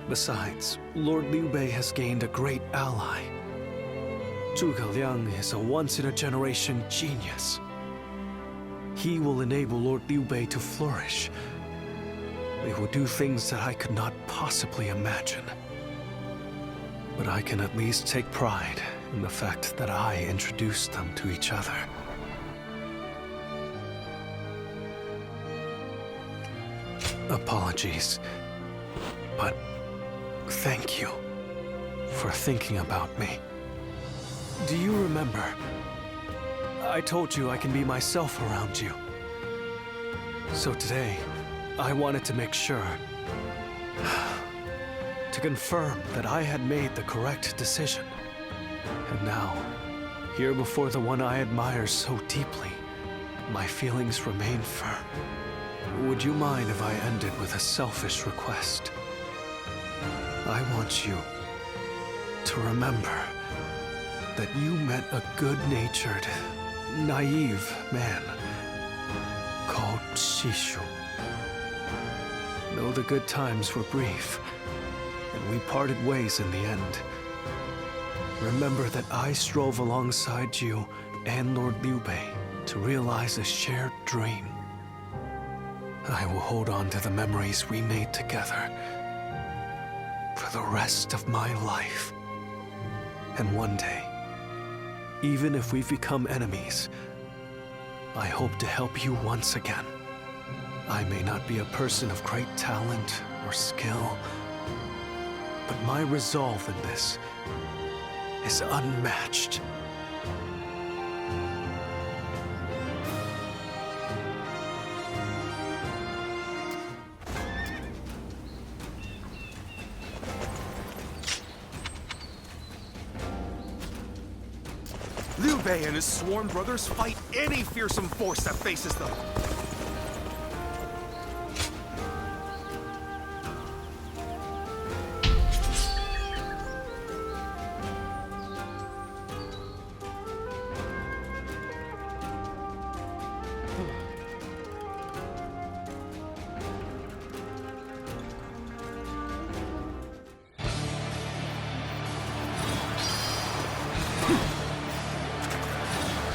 Besides, Lord Liu Bei has gained a great ally. Zhuge Liang is a once-in-a-generation genius. He will enable Lord Liu Bei to flourish. They will do things that I could not possibly imagine. But I can at least take pride in the fact that I introduced them to each other. Apologies, but thank you for thinking about me. Do you remember? I told you I can be myself around you. So today, I wanted to make sure, to confirm that I had made the correct decision. And now, here before the one I admire so deeply, my feelings remain firm. Would you mind if I ended with a selfish request? I want you to remember that you met a good-natured, naive man called Shishu. Though the good times were brief, and we parted ways in the end, remember that I strove alongside you and Lord Liu Bei to realize a shared dream. I will hold on to the memories we made together for the rest of my life. And one day, even if we've become enemies, I hope to help you once again. I may not be a person of great talent or skill, but my resolve in this is unmatched. Liu Bei and his sworn brothers fight any fearsome force that faces them.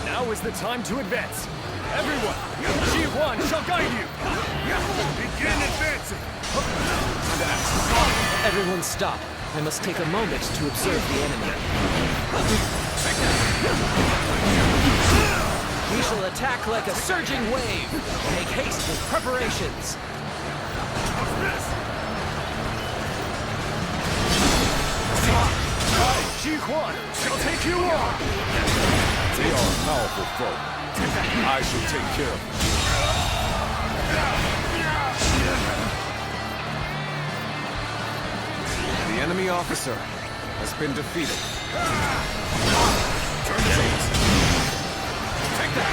Now is the time to advance. Everyone, Ji Huan shall guide you. Begin advancing. Everyone stop. I must take a moment to observe the enemy. We shall attack like a surging wave. Make haste with preparations. Ji Huan shall take you on. They are a powerful foe. I shall take care of them. The enemy officer has been defeated. Turn the tables. Take that!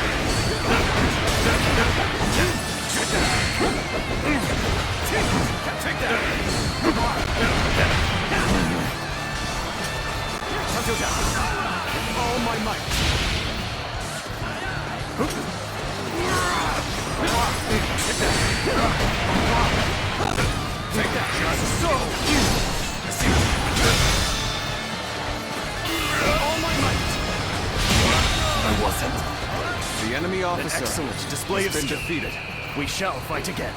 Take that! Until down. All my might. Take that! Just so! All my might! I wasn't. The enemy officer An excellent display has of been skill. defeated. We shall fight again.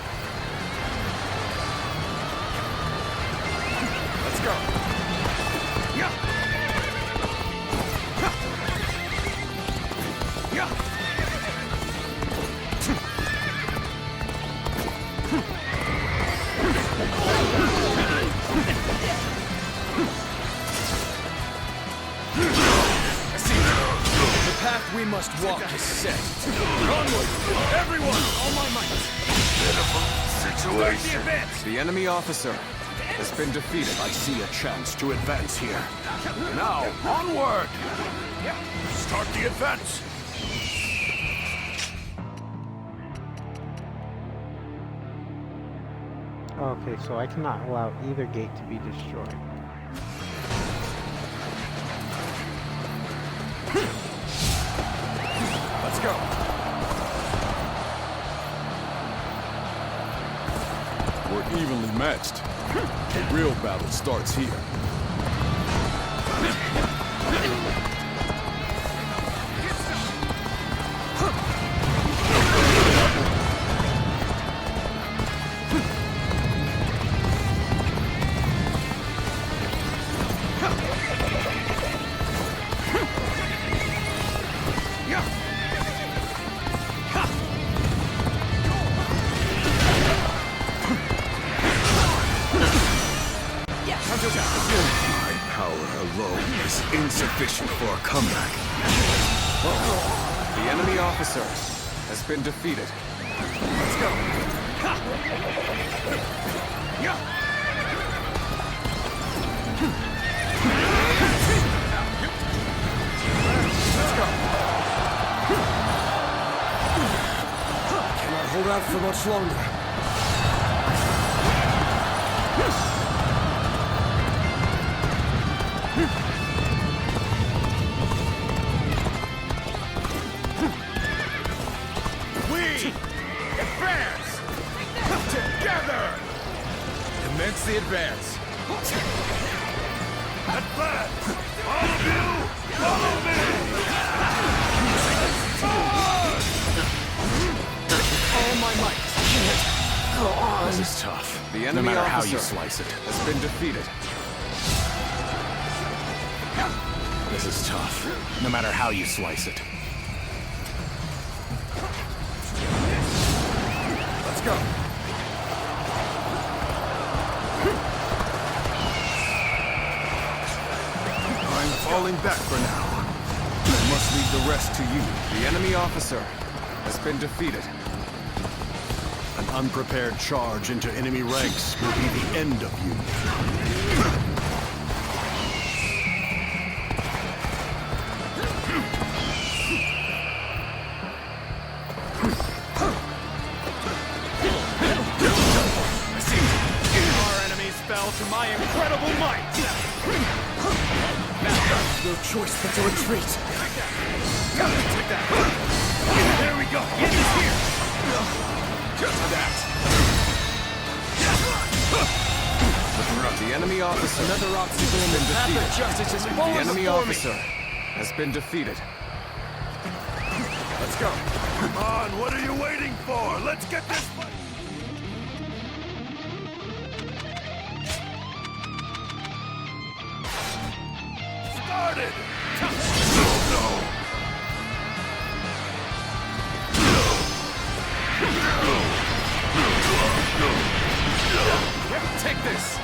Let's go. Yeah. Yeah. The path we must walk is set. Onward! Everyone! All my might! Start the advance! The enemy officer has been defeated. I see a chance to advance here. Now, onward! Start the advance. Okay, so I cannot allow either gate to be destroyed. Let's go. We're evenly matched. The real battle starts here. My power alone is insufficient for a comeback. The enemy officer has been defeated. Let's go. Let's go. Cannot hold out for much longer. Advance! Together! Commence the advance. Advance! All of you! The enemy matter how officer you slice it. has been defeated. This is tough, no matter how you slice it. Let's go. I'm falling back for now. I must leave the rest to you. The enemy officer has been defeated. An unprepared charge into enemy ranks will be the end of you. Our enemies fell to my incredible might! Now, no choice but to retreat. Take that. There we go. Get us here. Just that. The enemy officer. Another obstacle in the path of justice is The falling enemy before officer me. has been defeated. Let's go. Come on, what are you waiting for? Let's get this fight. Started. Take this.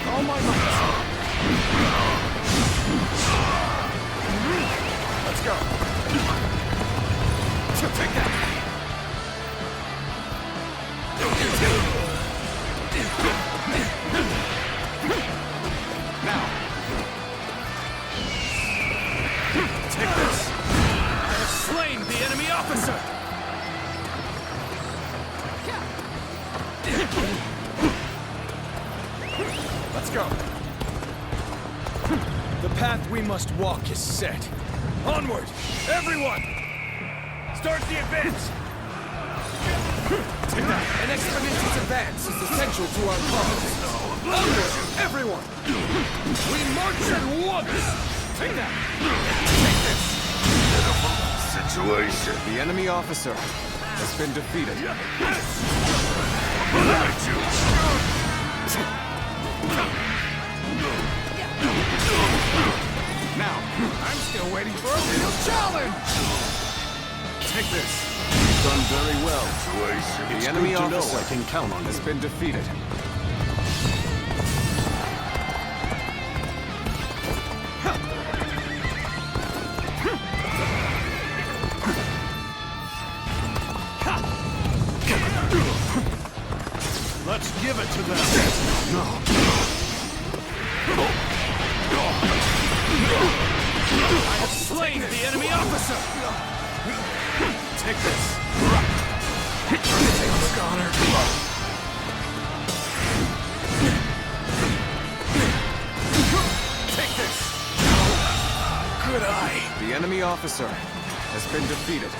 All my might. Let's go. Take that. Now. Take this. I have slain the enemy officer. Let's go. The path we must walk is set. Onward, everyone! Start the advance! An expeditious advance is essential to our cause. Onward, everyone! We march at once! Take that! Take this! Situation. The enemy officer has been defeated. Now, I'm still waiting for a real challenge. take this. Done very well. The enemy good to know officer I can count on has you. been defeated. Let's give it to them. I have slain the enemy officer! Take this. Take this. Good eye! The enemy officer has been defeated.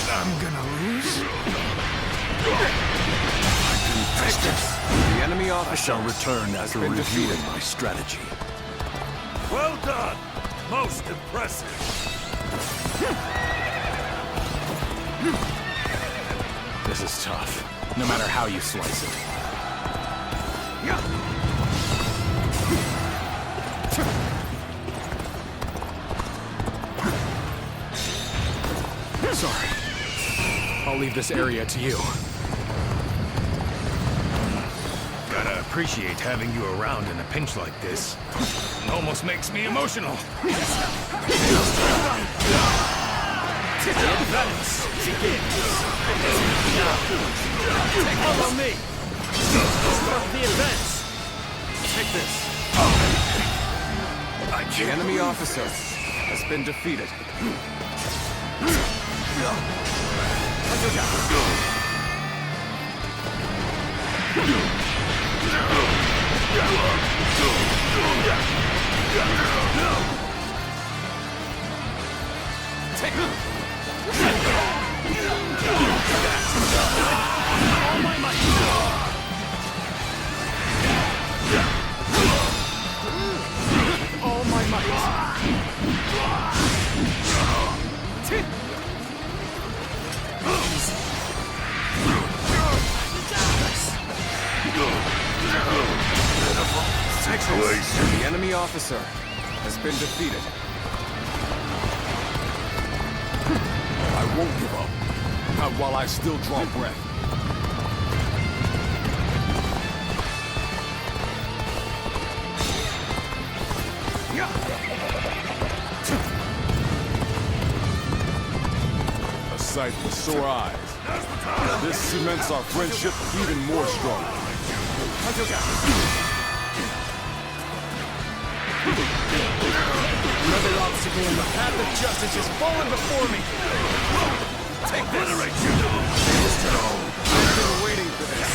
I'm gonna lose. Take this. The enemy I officer shall return after been reviewing defeated. my strategy. Well done. Most impressive. This is tough, no matter how you slice it. Sorry. I'll leave this area to you. Gotta appreciate having you around in a pinch like this. It almost makes me emotional. Advance begins! Follow me! Start the advance! Take this. The enemy officer has been defeated. All my might. All my might. The enemy officer has been defeated. I won't give up. Not while I still draw breath. A sight for sore eyes. This cements our friendship even more strong. Another obstacle in the path of justice has fallen before me. Take this. I've been waiting for this.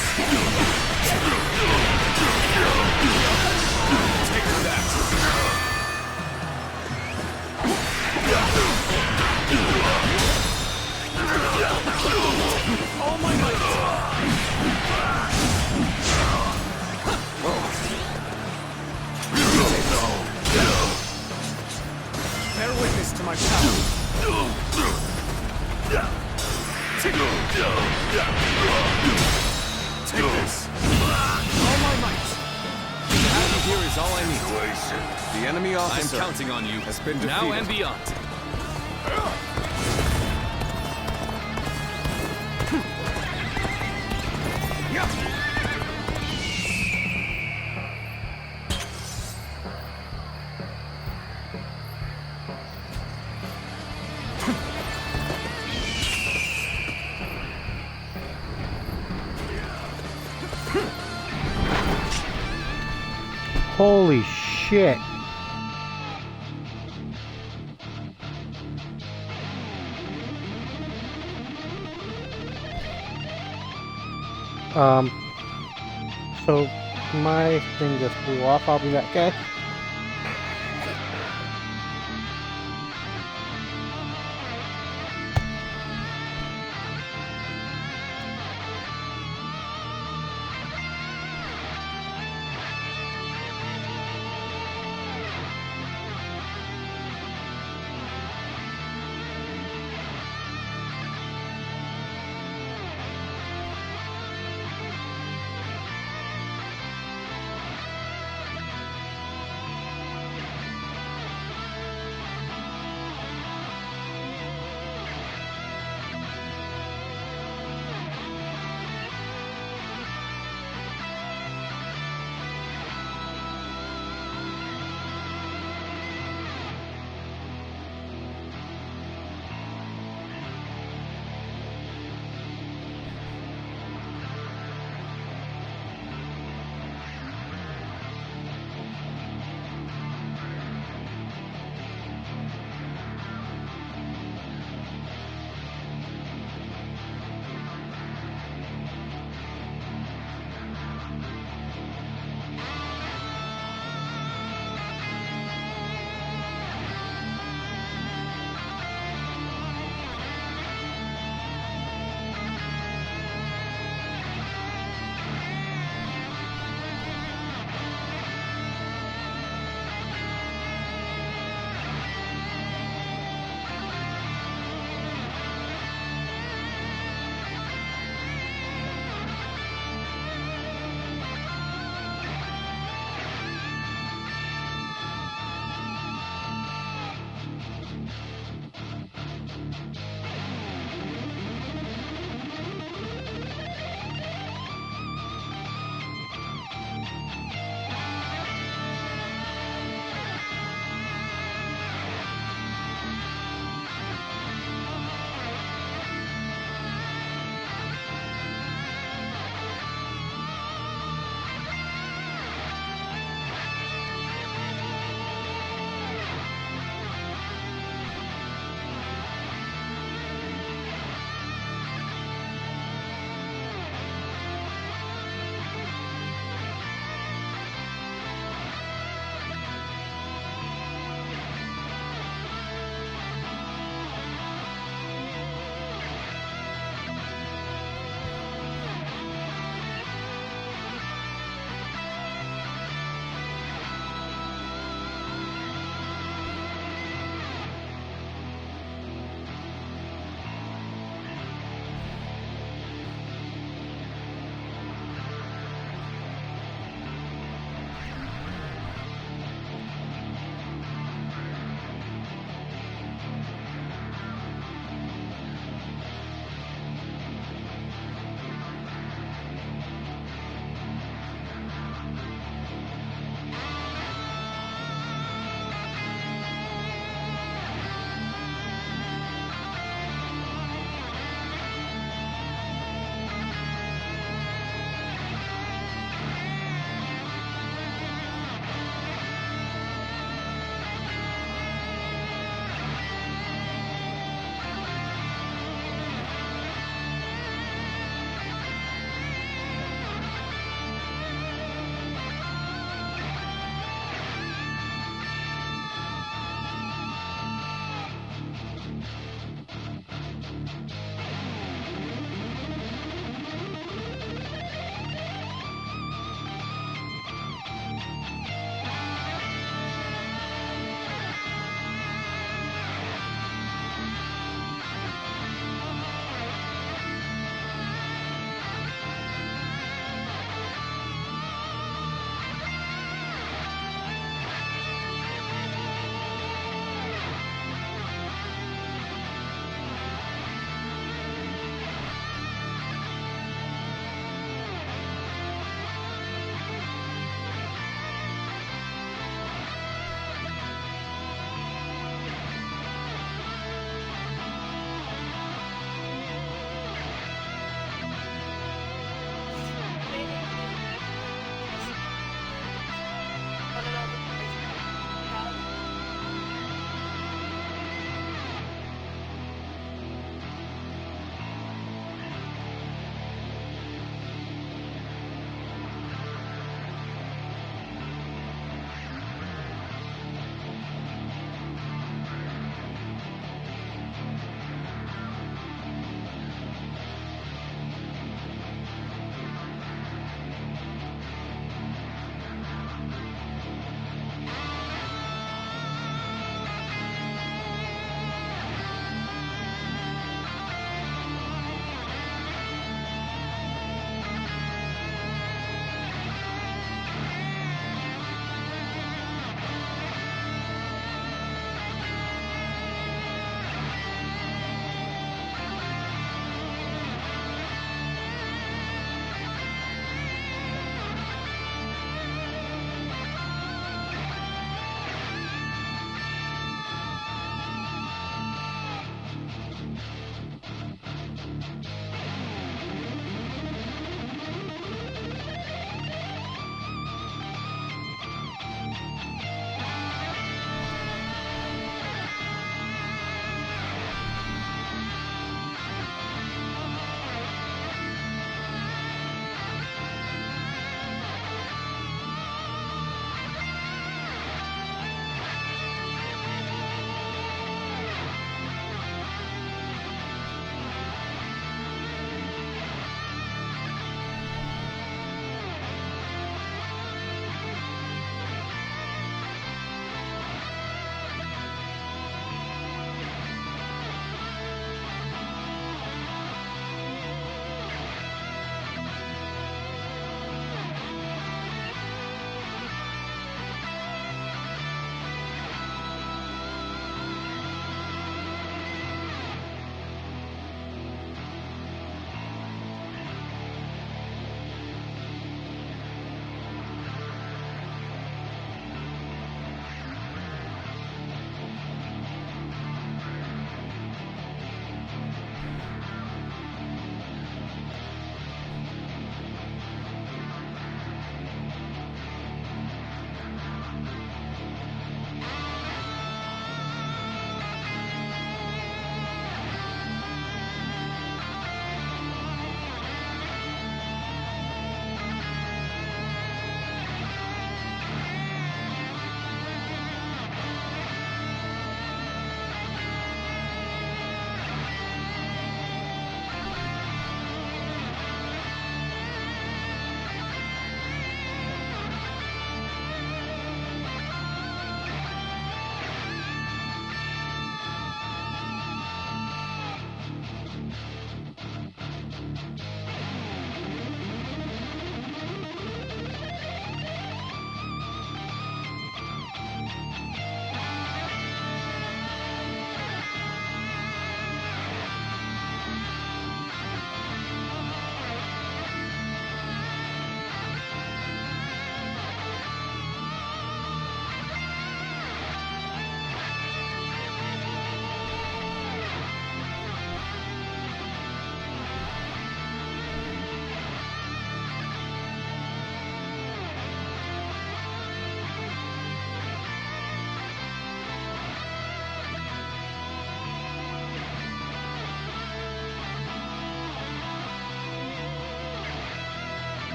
Take that. All my might. Bear witness to my power. Take this. All my might. Having here is all I need. The enemy officer I'm counting on you. Has been defeated. Now and beyond. Holy shit. So my thing just blew off. I'll be back, okay?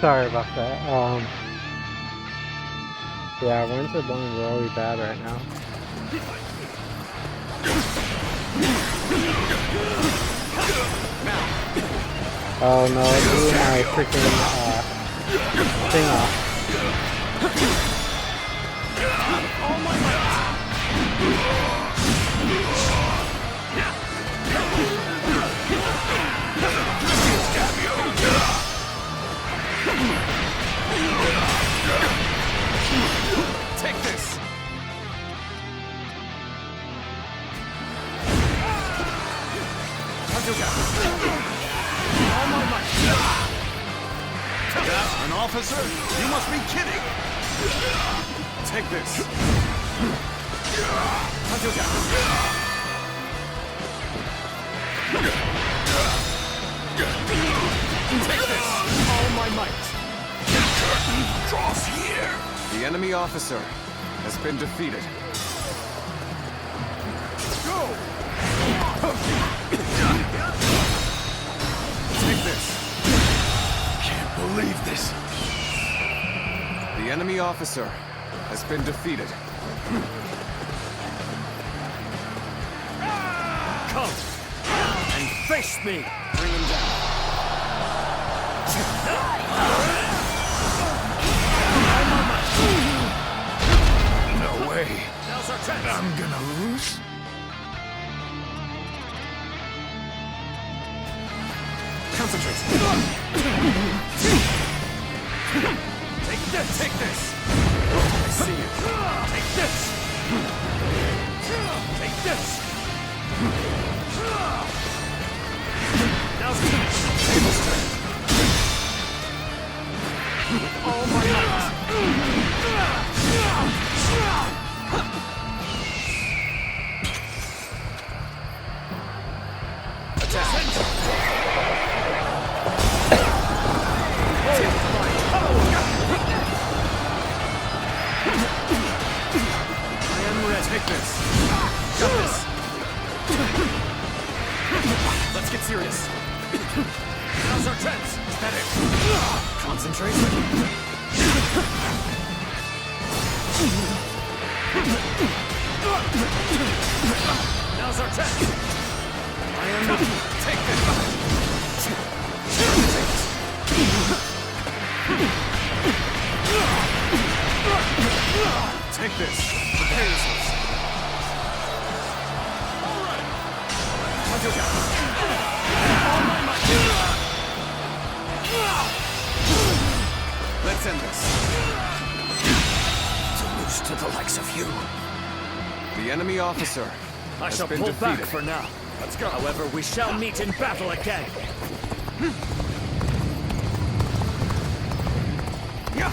Sorry about that. Yeah, winds are blowing really bad right now. Oh no, I blew my freaking thing off. Take this! All my might! That's an officer? You must be kidding! Take this! Take this! All my might! Curtain draws here! The enemy officer has been defeated. Go! Take this! Can't believe this! The enemy officer has been defeated. Come and face me! Bring him down. No way. Now's our chance. I'm gonna lose? Concentrate. Take this! Take this! I see you. Take this! Take this! Now's the table's turn. With all my might. Take this! Got this! Let's get serious. Now's our chance. Medic! Concentrate. Now's our chance. I am not. Take this! Take this! Prepare yourselves! Let's end this. To lose to the likes of you. The enemy officer I has shall been pull defeated. back for now. Let's go. However, we shall meet in battle again. Yeah.